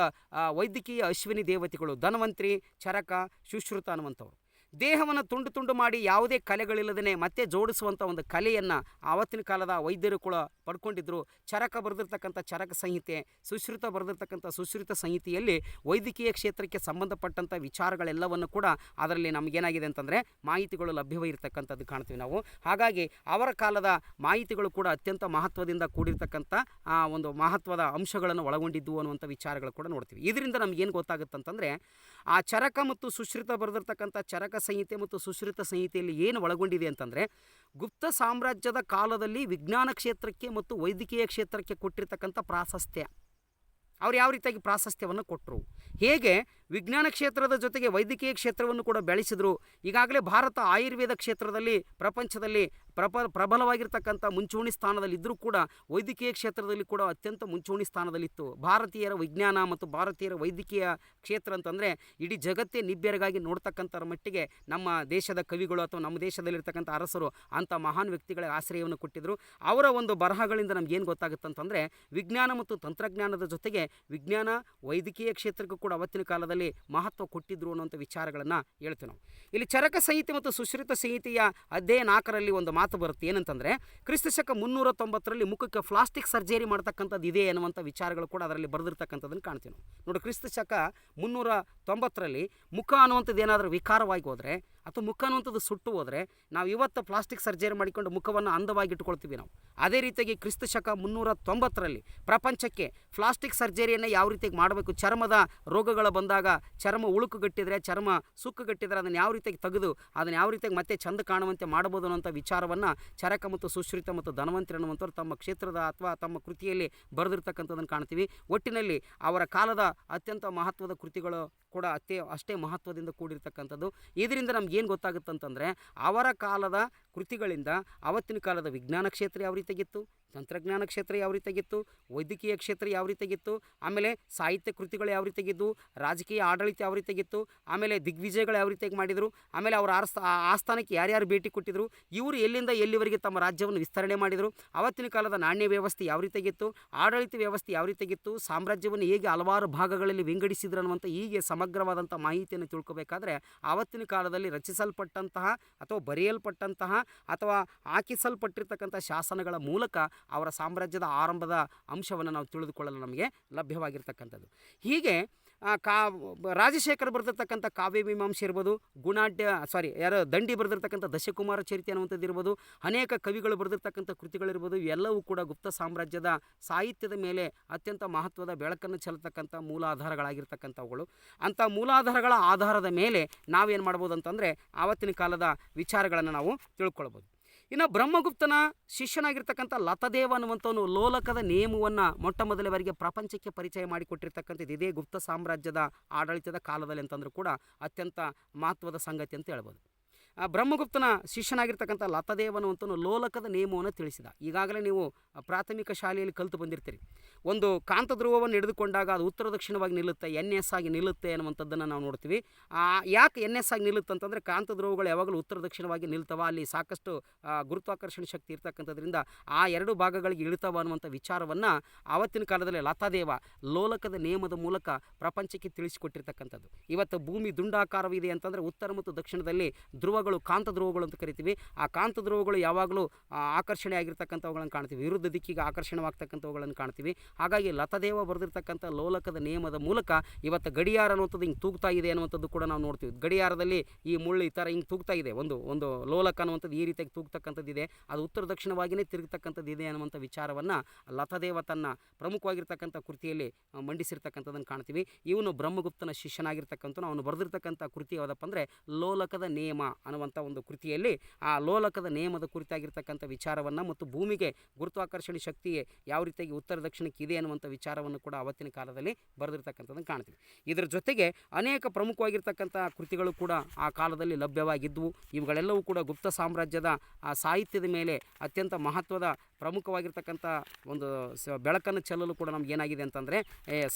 ವೈದ್ಯಕೀಯ ಅಶ್ವಿನಿ ದೇವತೆಗಳು. ಧನ್ವಂತ್ರಿ, ಚರಕ, ಸುಶ್ರುತ ಅನ್ನುವಂಥವ್ರು ದೇಹವನ್ನು ತುಂಡು ತುಂಡು ಮಾಡಿ ಯಾವುದೇ ಕಲೆಗಳಿಲ್ಲದೇ ಮತ್ತೆ ಜೋಡಿಸುವಂಥ ಒಂದು ಕಲೆಯನ್ನು ಆವತ್ತಿನ ಕಾಲದ ವೈದ್ಯರು ಕೂಡ ಪಡ್ಕೊಂಡಿದ್ದರು. ಚರಕ ಬರೆದಿರ್ತಕ್ಕಂಥ ಚರಕ ಸಂಹಿತೆ, ಸುಶ್ರುತ ಬರೆದಿರ್ತಕ್ಕಂಥ ಸುಶ್ರುತ ಸಂಹಿತೆಯಲ್ಲಿ ವೈದ್ಯಕೀಯ ಕ್ಷೇತ್ರಕ್ಕೆ ಸಂಬಂಧಪಟ್ಟಂಥ ವಿಚಾರಗಳೆಲ್ಲವನ್ನು ಕೂಡ ಅದರಲ್ಲಿ ನಮಗೇನಾಗಿದೆ ಅಂತಂದರೆ ಮಾಹಿತಿಗಳು ಲಭ್ಯವಿರ್ತಕ್ಕಂಥದ್ದು ಕಾಣ್ತೀವಿ ನಾವು. ಹಾಗಾಗಿ ಅವರ ಕಾಲದ ಮಾಹಿತಿಗಳು ಕೂಡ ಅತ್ಯಂತ ಮಹತ್ವದಿಂದ ಕೂಡಿರ್ತಕ್ಕಂಥ ಒಂದು ಮಹತ್ವದ ಅಂಶಗಳನ್ನು ಒಳಗೊಂಡಿದ್ದು ಅನ್ನುವಂಥ ವಿಚಾರಗಳು ಕೂಡ ನೋಡ್ತೀವಿ. ಇದರಿಂದ ನಮಗೇನು ಗೊತ್ತಾಗುತ್ತಂತಂದರೆ, ಆ ಚರಕ ಮತ್ತು ಸುಶ್ರುತ ಬರೆದಿರ್ತಕ್ಕಂಥ ಚರಕ ಸಂಹಿತೆ ಮತ್ತು ಸುಶ್ರುತ ಸಂಹಿತೆಯಲ್ಲಿ ಏನು ಒಳಗೊಂಡಿದೆ ಅಂತಂದರೆ, ಗುಪ್ತ ಸಾಮ್ರಾಜ್ಯದ ಕಾಲದಲ್ಲಿ ವಿಜ್ಞಾನ ಕ್ಷೇತ್ರಕ್ಕೆ ಮತ್ತು ವೈದ್ಯಕೀಯ ಕ್ಷೇತ್ರಕ್ಕೆ ಕೊಟ್ಟಿರ್ತಕ್ಕಂಥ ಪ್ರಾಶಸ್ತ್ಯ, ಅವ್ರು ಯಾವ ರೀತಿಯಾಗಿ ಪ್ರಾಶಸ್ತ್ಯವನ್ನು ಕೊಟ್ಟರು, ಹೇಗೆ ವಿಜ್ಞಾನ ಕ್ಷೇತ್ರದ ಜೊತೆಗೆ ವೈದ್ಯಕೀಯ ಕ್ಷೇತ್ರವನ್ನು ಕೂಡ ಬೆಳೆಸಿದರು. ಈಗಾಗಲೇ ಭಾರತ ಆಯುರ್ವೇದ ಕ್ಷೇತ್ರದಲ್ಲಿ ಪ್ರಪಂಚದಲ್ಲಿ ಪ್ರಬಲವಾಗಿರ್ತಕ್ಕಂಥ ಮುಂಚೂಣಿ ಸ್ಥಾನದಲ್ಲಿದ್ದರೂ ಕೂಡ ವೈದ್ಯಕೀಯ ಕ್ಷೇತ್ರದಲ್ಲಿ ಕೂಡ ಅತ್ಯಂತ ಮುಂಚೂಣಿ ಸ್ಥಾನದಲ್ಲಿತ್ತು. ಭಾರತೀಯರ ವಿಜ್ಞಾನ ಮತ್ತು ಭಾರತೀಯರ ವೈದ್ಯಕೀಯ ಕ್ಷೇತ್ರ ಅಂತಂದರೆ ಇಡೀ ಜಗತ್ತೇ ನಿಬ್ಬೆರಗಾಗಿ ನೋಡ್ತಕ್ಕಂಥರ ಮಟ್ಟಿಗೆ ನಮ್ಮ ದೇಶದ ಕವಿಗಳು ಅಥವಾ ನಮ್ಮ ದೇಶದಲ್ಲಿರ್ತಕ್ಕಂಥ ಅರಸರು ಅಂಥ ಮಹಾನ್ ವ್ಯಕ್ತಿಗಳ ಆಶ್ರಯವನ್ನು ಕೊಟ್ಟಿದ್ದರು. ಅವರ ಒಂದು ಬರಹಗಳಿಂದ ನಮಗೇನು ಗೊತ್ತಾಗುತ್ತಂತಂದರೆ, ವಿಜ್ಞಾನ ಮತ್ತು ತಂತ್ರಜ್ಞಾನದ ಜೊತೆಗೆ ವಿಜ್ಞಾನ ವೈದ್ಯಕೀಯ ಕ್ಷೇತ್ರಕ್ಕೂ ಕೂಡ ಅವತ್ತಿನ ಕಾಲದಲ್ಲಿ ಮಹತ್ವ ಕೊಟ್ಟಿದ್ರು ಅನ್ನುವಂಥ ವಿಚಾರಗಳನ್ನು ಹೇಳ್ತೀವಿ ನಾವು. ಇಲ್ಲಿ ಚರಕ ಸಂಹಿತೆ ಮತ್ತು ಸುಶ್ರುತ ಸಂಹಿತೆಯ ಅಧ್ಯಾಯ 4ರಲ್ಲಿ ಒಂದು ಮಾತು ಬರುತ್ತೆ ಏನಂತಂದರೆ ಕ್ರಿಸ್ತಶಕ 390ರಲ್ಲಿ ಮುಖಕ್ಕೆ ಪ್ಲಾಸ್ಟಿಕ್ ಸರ್ಜರಿ ಮಾಡ್ತಕ್ಕಂಥದ್ದು ಇದೆ ಅನ್ನುವಂಥ ವಿಚಾರಗಳು ಕೂಡ ಅದರಲ್ಲಿ ಬರೆದಿರ್ತಕ್ಕಂಥದ್ದನ್ನು ಕಾಣ್ತೀವಿ ನೋಡಿ. ಕ್ರಿಸ್ತಶಕ 390ರಲ್ಲಿ ಮುಖ ಅನ್ನುವಂಥದ್ದು ಏನಾದರೂ ವಿಕಾರವಾಗಿ ಹೋದರೆ ಅಥವಾ ಮುಖ ಅನ್ನುವಂಥದ್ದು ಸುಟ್ಟು ಹೋದರೆ ನಾವು ಇವತ್ತು ಪ್ಲಾಸ್ಟಿಕ್ ಸರ್ಜರಿ ಮಾಡಿಕೊಂಡು ಮುಖವನ್ನು ಅಂದವಾಗಿ ಇಟ್ಕೊಳ್ತೀವಿ ನಾವು. ಅದೇ ರೀತಿಯಾಗಿ ಕ್ರಿಸ್ತಶಕ 390ರಲ್ಲಿ ಪ್ರಪಂಚಕ್ಕೆ ಪ್ಲಾಸ್ಟಿಕ್ ಸರ್ಜರಿಯನ್ನು ಯಾವ ರೀತಿಯಾಗಿ ಮಾಡಬೇಕು, ಚರ್ಮದ ರೋಗಗಳು ಬಂದಾಗ ಚರ್ಮ ಉಳುಕುಗಟ್ಟಿದರೆ, ಚರ್ಮ ಸುಕ್ಕುಗಟ್ಟಿದರೆ ಅದನ್ನು ಯಾವ ರೀತಿಯಾಗಿ ತೆಗೆದು ಅದನ್ನು ಯಾವ ರೀತಿಯಾಗಿ ಮತ್ತೆ ಚಂದ ಕಾಣುವಂತೆ ಮಾಡಬಹುದು ಅನ್ನೋಂಥ ವಿಚಾರವನ್ನು ಚರಕ ಮತ್ತು ಸುಶ್ರಿತ ಮತ್ತು ಧನ್ವಂತರಿ ಅನ್ನುವಂಥವ್ರು ತಮ್ಮ ಕ್ಷೇತ್ರದ ಅಥವಾ ತಮ್ಮ ಕೃತಿಯಲ್ಲಿ ಬರೆದಿರ್ತಕ್ಕಂಥದ್ದನ್ನು ಕಾಣ್ತೀವಿ. ಒಟ್ಟಿನಲ್ಲಿ ಅವರ ಕಾಲದ ಅತ್ಯಂತ ಮಹತ್ವದ ಕೃತಿಗಳು ಕೂಡ ಅಷ್ಟೇ ಮಹತ್ವದಿಂದ ಕೂಡಿರ್ತಕ್ಕಂಥದ್ದು. ಇದರಿಂದ ನಮಗೇನು ಗೊತ್ತಾಗುತ್ತಂತಂದರೆ ಅವರ ಕಾಲದ ಕೃತಿಗಳಿಂದ ಅವತ್ತಿನ ಕಾಲದ ವಿಜ್ಞಾನ ಕ್ಷೇತ್ರ ಯಾವ ರೀತಿಯಾಗಿತ್ತು, ತಂತ್ರಜ್ಞಾನ ಕ್ಷೇತ್ರ ಯಾವ ರೀತಿಯಾಗಿತ್ತು, ವೈದ್ಯಕೀಯ ಕ್ಷೇತ್ರ ಯಾವ ರೀತಿಯಾಗಿತ್ತು, ಆಮೇಲೆ ಸಾಹಿತ್ಯ ಕೃತಿಗಳು ಯಾವ ರೀತಿಯಾಗಿದ್ದು, ರಾಜಕೀಯ ಆಡಳಿತ ಯಾವ ರೀತಿಯಾಗಿತ್ತು, ಆಮೇಲೆ ದಿಗ್ವಿಜಯಗಳು ಯಾವ ರೀತಿಯಾಗಿ ಮಾಡಿದರು, ಆಮೇಲೆ ಅವರ ಆಸ್ಥಾನಕ್ಕೆ ಯಾರ್ಯಾರು ಭೇಟಿ ಕೊಟ್ಟಿದ್ದರು, ಇವರು ಎಲ್ಲಿಂದ ಎಲ್ಲಿವರೆಗೆ ತಮ್ಮ ರಾಜ್ಯವನ್ನು ವಿಸ್ತರಣೆ ಮಾಡಿದರು, ಅವತ್ತಿನ ಕಾಲದ ನಾಣ್ಯ ವ್ಯವಸ್ಥೆ ಯಾವ ರೀತಿಯಾಗಿತ್ತು, ಆಡಳಿತ ವ್ಯವಸ್ಥೆ ಯಾವ ರೀತಿಯಾಗಿತ್ತು, ಸಾಮ್ರಾಜ್ಯವನ್ನು ಹೇಗೆ ಹಲವಾರು ಭಾಗಗಳಲ್ಲಿ ವಿಂಗಡಿಸಿದ್ರು ಅನ್ನುವಂಥ ಹೀಗೆ ಸಮಗ್ರವಾದಂಥ ಮಾಹಿತಿಯನ್ನು ತಿಳ್ಕೊಬೇಕಾದ್ರೆ ಆವತ್ತಿನ ಕಾಲದಲ್ಲಿ ರಚಿಸಲ್ಪಟ್ಟಂತಹ ಅಥವಾ ಬರೆಯಲ್ಪಟ್ಟಂತಹ ಅಥವಾ ಹಾಕಿಸಲ್ಪಟ್ಟಿರ್ತಕ್ಕಂಥ ಶಾಸನಗಳ ಮೂಲಕ ಅವರ ಸಾಮ್ರಾಜ್ಯದ ಆರಂಭದ ಅಂಶವನ್ನು ನಾವು ತಿಳಿದುಕೊಳ್ಳಲು ನಮಗೆ ಲಭ್ಯವಾಗಿರ್ತಕ್ಕಂಥದ್ದು. ಹೀಗೆ ರಾಜಶೇಖರ್ ಬರೆದಿರ್ತಕ್ಕಂಥ ಕಾವ್ಯ ಮೀಮಾಂಸೆ ಇರ್ಬೋದು, ದಂಡಿ ಬರೆದಿರ್ತಕ್ಕಂಥ ದಶಕುಮಾರ ಚರಿತೆ ಅನ್ನುವಂಥದ್ದು ಇರ್ಬೋದು, ಅನೇಕ ಕವಿಗಳು ಬರೆದಿರ್ತಕ್ಕಂಥ ಕೃತಿಗಳಿರ್ಬೋದು, ಇವೆಲ್ಲವೂ ಕೂಡ ಗುಪ್ತ ಸಾಮ್ರಾಜ್ಯದ ಸಾಹಿತ್ಯದ ಮೇಲೆ ಅತ್ಯಂತ ಮಹತ್ವದ ಬೆಳಕನ್ನು ಚೆಲ್ಲತಕ್ಕಂಥ ಮೂಲಾಧಾರಗಳಾಗಿರ್ತಕ್ಕಂಥವುಗಳು. ಅಂಥ ಮೂಲಾಧಾರಗಳ ಆಧಾರದ ಮೇಲೆ ನಾವೇನು ಮಾಡ್ಬೋದು ಅಂತಂದರೆ ಆವತ್ತಿನ ಕಾಲದ ವಿಚಾರಗಳನ್ನು ನಾವು ತಿಳ್ಕೊಳ್ಬೋದು. ಇನ್ನು ಬ್ರಹ್ಮಗುಪ್ತನ ಶಿಷ್ಯನಾಗಿರ್ತಕ್ಕಂಥ ಲತದೇವ ಅನ್ನುವಂಥವನು ಲೋಲಕದ ನಿಯಮವನ್ನು ಮೊಟ್ಟ ಮೊದಲ ಬಾರಿಗೆ ಪ್ರಪಂಚಕ್ಕೆ ಪರಿಚಯ ಮಾಡಿಕೊಟ್ಟಿರ್ತಕ್ಕಂಥದ್ದು ಇದೇ ಗುಪ್ತ ಸಾಮ್ರಾಜ್ಯದ ಆಡಳಿತದ ಕಾಲದಲ್ಲಿ ಅಂತಂದರೂ ಕೂಡ ಅತ್ಯಂತ ಮಹತ್ವದ ಸಂಗತಿ ಅಂತ ಹೇಳ್ಬೋದು. ಬ್ರಹ್ಮಗುಪ್ತನ ಶಿಷ್ಯನಾಗಿರ್ತಕ್ಕಂಥ ಲತದೇವ ಅನ್ನುವಂಥವನು ಲೋಲಕದ ನಿಯಮವನ್ನು ತಿಳಿಸಿದ. ಈಗಾಗಲೇ ನೀವು ಪ್ರಾಥಮಿಕ ಶಾಲೆಯಲ್ಲಿ ಕಲಿತು ಬಂದಿರ್ತೀರಿ. ಒಂದು ಕಾಂತಧ್ರುವವನ್ನು ಹಿಡಿದುಕೊಂಡಾಗ ಅದು ಉತ್ತರ ದಕ್ಷಿಣವಾಗಿ ನಿಲ್ಲುತ್ತೆ, NS ಆಗಿ ನಿಲ್ಲುತ್ತೆ ಅನ್ನುವಂಥದ್ದನ್ನು ನಾವು ನೋಡ್ತೀವಿ. ಯಾಕೆ NS ಆಗಿ ನಿಲ್ಲುತ್ತೆ ಅಂತಂದರೆ ಕಾಂತಧ್ರುವಗಳು ಯಾವಾಗಲೂ ಉತ್ತರ ದಕ್ಷಿಣವಾಗಿ ನಿಲ್ತವ, ಅಲ್ಲಿ ಸಾಕಷ್ಟು ಗುರುತ್ವಾಕರ್ಷಣೆ ಶಕ್ತಿ ಇರ್ತಕ್ಕಂಥದ್ರಿಂದ ಆ ಎರಡು ಭಾಗಗಳಿಗೆ ಇಳಿತವ ಅನ್ನುವಂಥ ವಿಚಾರವನ್ನು ಆವತ್ತಿನ ಕಾಲದಲ್ಲಿ ಲತಾದೇವ ಲೋಲಕದ ನಿಯಮದ ಮೂಲಕ ಪ್ರಪಂಚಕ್ಕೆ ತಿಳಿಸಿಕೊಟ್ಟಿರ್ತಕ್ಕಂಥದ್ದು. ಇವತ್ತು ಭೂಮಿ ದುಂಡಾಕಾರವಿದೆ ಅಂತಂದರೆ ಉತ್ತರ ಮತ್ತು ದಕ್ಷಿಣದಲ್ಲಿ ಧ್ರುವಗಳು ಕಾಂತಧ್ರುವಗಳು ಅಂತ ಕರಿತೀವಿ. ಆ ಕಾಂತಧ್ರುವಗಳು ಯಾವಾಗಲೂ ಆಕರ್ಷಣೆ ಆಗಿರ್ತಕ್ಕಂಥವುಗಳನ್ನು ಕಾಣ್ತೀವಿ, ವಿರುದ್ಧ ದಿಕ್ಕಿಗೆ ಆಕರ್ಷಣವಾಗ್ತಕ್ಕಂಥವುಗಳನ್ನು ಕಾಣ್ತೀವಿ. ಹಾಗಾಗಿ ಲತದೇವ ಬರೆದಿರ್ತಕ್ಕಂಥ ಲೋಲಕದ ನಿಯಮದ ಮೂಲಕ ಇವತ್ತು ಗಡಿಯಾರ ಅನ್ನುವಂಥದ್ದು ಹಿಂಗೆ ತೂಗ್ತಾ ಇದೆ ಅನ್ನುವಂಥದ್ದು ಕೂಡ ನಾವು ನೋಡ್ತೀವಿ. ಗಡಿಯಾರದಲ್ಲಿ ಈ ಮುಳ್ಳು ಈ ಥರ ಹಿಂಗೆ ತೂಗ್ತಾ ಇದೆ, ಒಂದು ಲೋಲಕ ಅನ್ನುವಂಥದ್ದು ಈ ರೀತಿಯಾಗಿ ತೂಗ್ತಕ್ಕಂಥದ್ದು ಇದೆ, ಅದು ಉತ್ತರ ದಕ್ಷಿಣವಾಗಿಯೇ ತಿರುಗತಕ್ಕಂಥದ್ದು ಇದೆ ಅನ್ನುವಂಥ ವಿಚಾರವನ್ನು ಲತದೇವ ತನ್ನ ಪ್ರಮುಖವಾಗಿರ್ತಕ್ಕಂಥ ಕೃತಿಯಲ್ಲಿ ಮಂಡಿಸಿರ್ತಕ್ಕಂಥದ್ದನ್ನು ಕಾಣ್ತೀವಿ. ಇವನು ಬ್ರಹ್ಮಗುಪ್ತನ ಶಿಷ್ಯನಾಗಿರ್ತಕ್ಕಂಥ ಅವನು ಬರೆದಿರ್ತಕ್ಕಂಥ ಕೃತಿ ಯಾವುದಪ್ಪ ಅಂದರೆ ಲೋಲಕದ ನಿಯಮ ಅನ್ನುವಂಥ ಒಂದು ಕೃತಿಯಲ್ಲಿ ಆ ಲೋಲಕದ ನಿಯಮದ ಕುರಿತಾಗಿರ್ತಕ್ಕಂಥ ವಿಚಾರವನ್ನು ಮತ್ತು ಭೂಮಿಗೆ ಗುರುತ್ವಾಕರ್ಷಣೆ ಶಕ್ತಿ ಯಾವ ರೀತಿಯಾಗಿ ಉತ್ತರ ದಕ್ಷಿಣಕ್ಕೆ ಇದೆ ಅನ್ನುವಂಥ ವಿಚಾರವನ್ನು ಕೂಡ ಅವತ್ತಿನ ಕಾಲದಲ್ಲಿ ಬರೆದಿರ್ತಕ್ಕಂಥದ್ದನ್ನು ಕಾಣ್ತೀವಿ. ಇದರ ಜೊತೆಗೆ ಅನೇಕ ಪ್ರಮುಖವಾಗಿರ್ತಕ್ಕಂಥ ಕೃತಿಗಳು ಕೂಡ ಆ ಕಾಲದಲ್ಲಿ ಲಭ್ಯವಾಗಿದ್ದವು. ಇವುಗಳೆಲ್ಲವೂ ಕೂಡ ಗುಪ್ತ ಸಾಮ್ರಾಜ್ಯದ ಆ ಸಾಹಿತ್ಯದ ಮೇಲೆ ಅತ್ಯಂತ ಮಹತ್ವದ ಪ್ರಮುಖವಾಗಿರ್ತಕ್ಕಂಥ ಒಂದು ಬೆಳಕನ್ನು ಚೆಲ್ಲಲು ಕೂಡ ನಮಗೇನಾಗಿದೆ ಅಂತಂದರೆ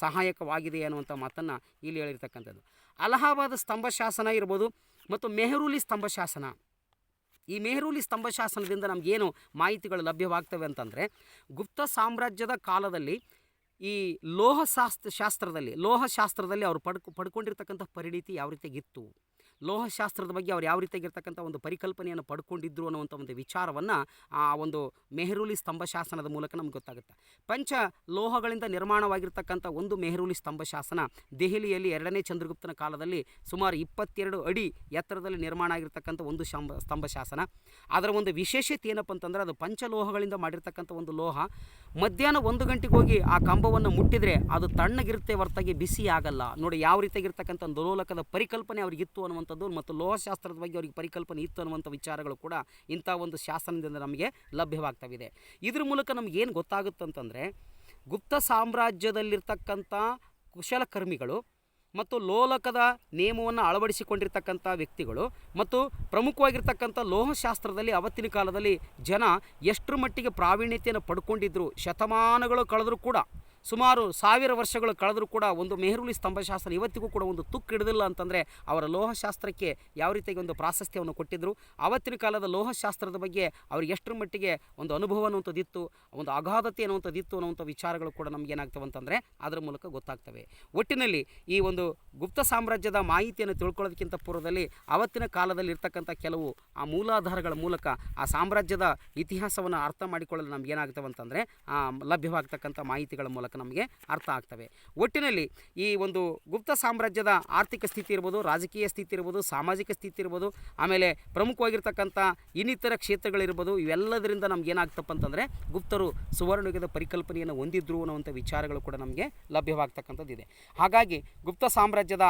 ಸಹಾಯಕವಾಗಿದೆ ಅನ್ನುವಂಥ ಮಾತನ್ನು ಇಲ್ಲಿ ಹೇಳಿರ್ತಕ್ಕಂಥದ್ದು. ಅಲಹಾಬಾದ್ ಸ್ತಂಭ ಶಾಸನ ಇರ್ಬೋದು ಮತ್ತು ಮೆಹರೂಲಿ ಸ್ತಂಭ ಶಾಸನ. ಈ ಮೆಹರೂಲಿ ಸ್ತಂಭ ಶಾಸನದಿಂದ ನಮಗೇನು ಮಾಹಿತಿಗಳು ಲಭ್ಯವಾಗ್ತವೆ ಅಂತಂದರೆ ಗುಪ್ತ ಸಾಮ್ರಾಜ್ಯದ ಕಾಲದಲ್ಲಿ ಈ ಲೋಹಶಾಸ್ತ್ರದಲ್ಲಿ ಅವರು ಪಡ್ಕೊಂಡಿರ್ತಕ್ಕಂಥ ಪರಿಣಿತಿ ಯಾವ ರೀತಿಯಾಗಿತ್ತು, ಲೋಹಶಾಸ್ತ್ರದ ಬಗ್ಗೆ ಅವ್ರು ಯಾವ ರೀತಿಯಾಗಿರ್ತಕ್ಕಂಥ ಒಂದು ಪರಿಕಲ್ಪನೆಯನ್ನು ಪಡ್ಕೊಂಡಿದ್ರು ಅನ್ನುವಂಥ ಒಂದು ವಿಚಾರವನ್ನು ಆ ಒಂದು ಮೆಹರೂಲಿ ಸ್ತಂಭ ಶಾಸನದ ಮೂಲಕ ನಮ್ಗೆ ಗೊತ್ತಾಗುತ್ತೆ. ಪಂಚ ಲೋಹಗಳಿಂದ ನಿರ್ಮಾಣವಾಗಿರ್ತಕ್ಕಂಥ ಒಂದು ಮೆಹರೂಲಿ ಸ್ತಂಭ ಶಾಸನ ದೆಹಲಿಯಲ್ಲಿ 2ನೇ ಚಂದ್ರಗುಪ್ತನ ಕಾಲದಲ್ಲಿ ಸುಮಾರು 22 ಅಡಿ ಎತ್ತರದಲ್ಲಿ ನಿರ್ಮಾಣ ಆಗಿರ್ತಕ್ಕಂಥ ಒಂದು ಸ್ತಂಭ ಶಾಸನ. ಅದರ ಒಂದು ವಿಶೇಷತೆ ಏನಪ್ಪ ಅಂತಂದರೆ ಅದು ಪಂಚಲೋಹಗಳಿಂದ ಮಾಡಿರ್ತಕ್ಕಂಥ ಒಂದು ಲೋಹ. ಮಧ್ಯಾಹ್ನ 1 ಗಂಟೆಗೆ ಹೋಗಿ ಆ ಕಂಬವನ್ನು ಮುಟ್ಟಿದರೆ ಅದು ತಣ್ಣಗಿರುತ್ತೆ ಹೊರತಾಗಿ ಬಿಸಿ ಆಗಲ್ಲ. ನೋಡಿ ಯಾವ ರೀತಿಯಾಗಿರ್ತಕ್ಕಂಥ ಒಂದು ಲೋಲಕದ ಪರಿಕಲ್ಪನೆ ಅವ್ರಿಗಿತ್ತು ಅನ್ನುವಂಥದ್ದು ಮತ್ತು ಲೋಹಶಾಸ್ತ್ರದ ಬಗ್ಗೆ ಅವರಿಗೆ ಪರಿಕಲ್ಪನೆ ಇತ್ತು ಅನ್ನುವಂಥ ವಿಚಾರಗಳು ಕೂಡ ಇಂಥ ಒಂದು ಶಾಸನದಿಂದ ನಮಗೆ ಲಭ್ಯವಾಗ್ತವಿದೆ. ಇದ್ರ ಮೂಲಕ ನಮಗೇನು ಗೊತ್ತಾಗುತ್ತಂತಂದರೆ ಗುಪ್ತ ಸಾಮ್ರಾಜ್ಯದಲ್ಲಿರ್ತಕ್ಕಂಥ ಕುಶಲಕರ್ಮಿಗಳು ಮತ್ತು ಲೋಲಕದ ನಿಯಮವನ್ನು ಅಳವಡಿಸಿಕೊಂಡಿರ್ತಕ್ಕಂಥ ವ್ಯಕ್ತಿಗಳು ಮತ್ತು ಪ್ರಮುಖವಾಗಿರ್ತಕ್ಕಂಥ ಲೋಹಶಾಸ್ತ್ರದಲ್ಲಿ ಅವತ್ತಿನ ಕಾಲದಲ್ಲಿ ಜನ ಎಷ್ಟರ ಮಟ್ಟಿಗೆ ಪ್ರಾವೀಣ್ಯತೆಯನ್ನು ಪಡ್ಕೊಂಡಿದ್ದರು, ಶತಮಾನಗಳು ಕಳೆದರೂ ಕೂಡ ಸುಮಾರು 1000 ವರ್ಷಗಳು ಕಳೆದರೂ ಕೂಡ ಒಂದು ಮೆಹರೂಲಿ ಸ್ತಂಭಶಾಸ್ತ್ರ ಇವತ್ತಿಗೂ ಕೂಡ ಒಂದು ತುಕ್ಕು ಹಿಡಿದಿಲ್ಲ ಅಂತಂದರೆ ಅವರ ಲೋಹಶಾಸ್ತ್ರಕ್ಕೆ ಯಾವ ರೀತಿಯಾಗಿ ಒಂದು ಪ್ರಾಶಸ್ತ್ಯವನ್ನು ಕೊಟ್ಟಿದ್ದರು. ಆವತ್ತಿನ ಕಾಲದ ಲೋಹಶಾಸ್ತ್ರದ ಬಗ್ಗೆ ಅವ್ರಿಗೆ ಎಷ್ಟರ ಮಟ್ಟಿಗೆ ಒಂದು ಅನುಭವ ಅನ್ನುವಂಥದ್ದಿತ್ತು, ಒಂದು ಅಗಾಧತೆ ಅನ್ನುವಂಥದ್ದಿತ್ತು ಅನ್ನುವಂಥ ವಿಚಾರಗಳು ಕೂಡ ನಮ್ಗೆ ಏನಾಗ್ತವೆ ಅಂತಂದರೆ ಅದರ ಮೂಲಕ ಗೊತ್ತಾಗ್ತವೆ. ಒಟ್ಟಿನಲ್ಲಿ ಈ ಒಂದು ಗುಪ್ತ ಸಾಮ್ರಾಜ್ಯದ ಮಾಹಿತಿಯನ್ನು ತಿಳ್ಕೊಳ್ಳೋದಕ್ಕಿಂತ ಪೂರ್ವದಲ್ಲಿ ಆವತ್ತಿನ ಕಾಲದಲ್ಲಿ ಇರ್ತಕ್ಕಂಥ ಕೆಲವು ಆ ಮೂಲಾಧಾರಗಳ ಮೂಲಕ ಆ ಸಾಮ್ರಾಜ್ಯದ ಇತಿಹಾಸವನ್ನು ಅರ್ಥ ಮಾಡಿಕೊಳ್ಳಲು ನಮ್ಗೆ ಏನಾಗ್ತವೆ ಅಂತಂದರೆ ಲಭ್ಯವಾಗ್ತಕ್ಕಂಥ ಮಾಹಿತಿಗಳ ಮೂಲಕ ನಮಗೆ ಅರ್ಥ ಆಗ್ತವೆ. ಒಟ್ಟಿನಲ್ಲಿ ಈ ಒಂದು ಗುಪ್ತ ಸಾಮ್ರಾಜ್ಯದ ಆರ್ಥಿಕ ಸ್ಥಿತಿ ಇರ್ಬೋದು, ರಾಜಕೀಯ ಸ್ಥಿತಿ ಇರ್ಬೋದು, ಸಾಮಾಜಿಕ ಸ್ಥಿತಿ ಇರ್ಬೋದು, ಆಮೇಲೆ ಪ್ರಮುಖವಾಗಿರ್ತಕ್ಕಂಥ ಇನ್ನಿತರ ಕ್ಷೇತ್ರಗಳಿರ್ಬೋದು, ಇವೆಲ್ಲದರಿಂದ ನಮ್ಗೆ ಏನಾಗ್ತಪ್ಪ ಅಂತಂದರೆ ಗುಪ್ತರು ಸುವರ್ಣಯುಗದ ಪರಿಕಲ್ಪನೆಯನ್ನು ಹೊಂದಿದ್ರು ಅನ್ನುವಂಥ ವಿಚಾರಗಳು ಕೂಡ ನಮಗೆ ಲಭ್ಯವಾಗ್ತಕ್ಕಂಥದ್ದಿದೆ. ಹಾಗಾಗಿ ಗುಪ್ತ ಸಾಮ್ರಾಜ್ಯದ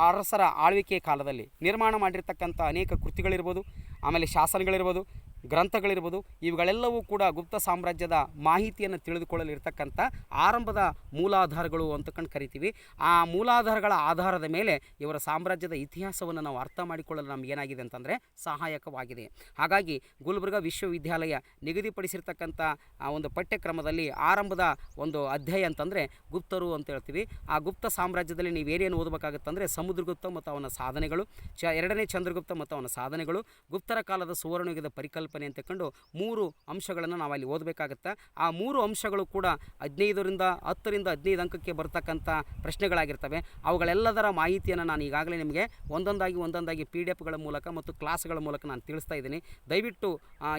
ಅರಸರ ಆಳ್ವಿಕೆ ಕಾಲದಲ್ಲಿ ನಿರ್ಮಾಣ ಮಾಡಿರ್ತಕ್ಕಂಥ ಅನೇಕ ಕೃತಿಗಳಿರ್ಬೋದು, ಆಮೇಲೆ ಶಾಸನಗಳಿರ್ಬೋದು, ಗ್ರಂಥಗಳಿರ್ಬೋದು, ಇವುಗಳೆಲ್ಲವೂ ಕೂಡ ಗುಪ್ತ ಸಾಮ್ರಾಜ್ಯದ ಮಾಹಿತಿಯನ್ನು ತಿಳಿದುಕೊಳ್ಳಲು ಇರತಕ್ಕಂಥ ಆರಂಭದ ಮೂಲಾಧಾರಗಳು ಅಂತಕೊಂಡು ಕರಿತೀವಿ. ಆ ಮೂಲಾಧಾರಗಳ ಆಧಾರದ ಮೇಲೆ ಇವರ ಸಾಮ್ರಾಜ್ಯದ ಇತಿಹಾಸವನ್ನು ನಾವು ಅರ್ಥ ಮಾಡಿಕೊಳ್ಳಲು ನಮ್ಗೆ ಏನಾಗಿದೆ ಅಂತಂದರೆ ಸಹಾಯಕವಾಗಿದೆ. ಹಾಗಾಗಿ ಗುಲ್ಬರ್ಗ ವಿಶ್ವವಿದ್ಯಾಲಯ ನಿಗದಿಪಡಿಸಿರ್ತಕ್ಕಂಥ ಆ ಒಂದು ಪಠ್ಯಕ್ರಮದಲ್ಲಿ ಆರಂಭದ ಒಂದು ಅಧ್ಯಾಯ ಅಂತಂದರೆ ಗುಪ್ತರು ಅಂತ ಹೇಳ್ತೀವಿ. ಆ ಗುಪ್ತ ಸಾಮ್ರಾಜ್ಯದಲ್ಲಿ ನೀವೇನೇನು ಓದಬೇಕಾಗುತ್ತಂದರೆ ಸಮುದ್ರಗುಪ್ತ ಮತ್ತು ಅವನ ಸಾಧನೆಗಳು, ಎರಡನೇ ಚಂದ್ರಗುಪ್ತ ಮತ್ತು ಅವನ ಸಾಧನೆಗಳು, ಗುಪ್ತರ ಕಾಲದ ಸುವರ್ಣಯುಗದ ಪರಿಕಲ್ಪನೆ ಅಂತಕೊಂಡು 3 ಅಂಶಗಳನ್ನು ನಾವು ಅಲ್ಲಿ ಓದಬೇಕಾಗುತ್ತೆ. ಆ 3 ಅಂಶಗಳು ಕೂಡ 10ರಿಂದ 15 ಅಂಕಕ್ಕೆ ಬರ್ತಕ್ಕಂಥ ಪ್ರಶ್ನೆಗಳಾಗಿರ್ತವೆ. ಅವುಗಳೆಲ್ಲದರ ಮಾಹಿತಿಯನ್ನು ನಾನು ಈಗಾಗಲೇ ನಿಮಗೆ ಒಂದೊಂದಾಗಿ PDF ಮೂಲಕ ಮತ್ತು ಕ್ಲಾಸ್ಗಳ ಮೂಲಕ ನಾನು ತಿಳಿಸ್ತಾ ಇದ್ದೀನಿ. ದಯವಿಟ್ಟು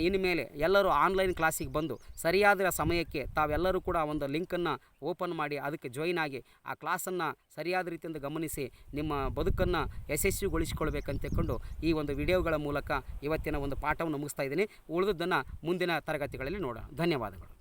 ಇನ್ಮೇಲೆ ಎಲ್ಲರೂ ಆನ್ಲೈನ್ ಕ್ಲಾಸಿಗೆ ಬಂದು ಸರಿಯಾದ ಸಮಯಕ್ಕೆ ತಾವೆಲ್ಲರೂ ಕೂಡ ಒಂದು ಲಿಂಕನ್ನು ಓಪನ್ ಮಾಡಿ ಅದಕ್ಕೆ ಜಾಯಿನ್ ಆಗಿ ಆ ಕ್ಲಾಸನ್ನು ಸರಿಯಾದ ರೀತಿಯಿಂದ ಗಮನಿಸಿ ನಿಮ್ಮ ಬದುಕನ್ನು ಯಶಸ್ವಿಗೊಳಿಸಿಕೊಳ್ಬೇಕಂತಕೊಂಡು ಈ ಒಂದು ವಿಡಿಯೋಗಳ ಮೂಲಕ ಇವತ್ತಿನ ಒಂದು ಪಾಠವನ್ನು ಮುಗಿಸ್ತಾ ಇದ್ದೀನಿ. ಉಳಿದದ್ದನ್ನು ಮುಂದಿನ ತರಗತಿಗಳಲ್ಲಿ ನೋಡೋಣ. ಧನ್ಯವಾದಗಳು.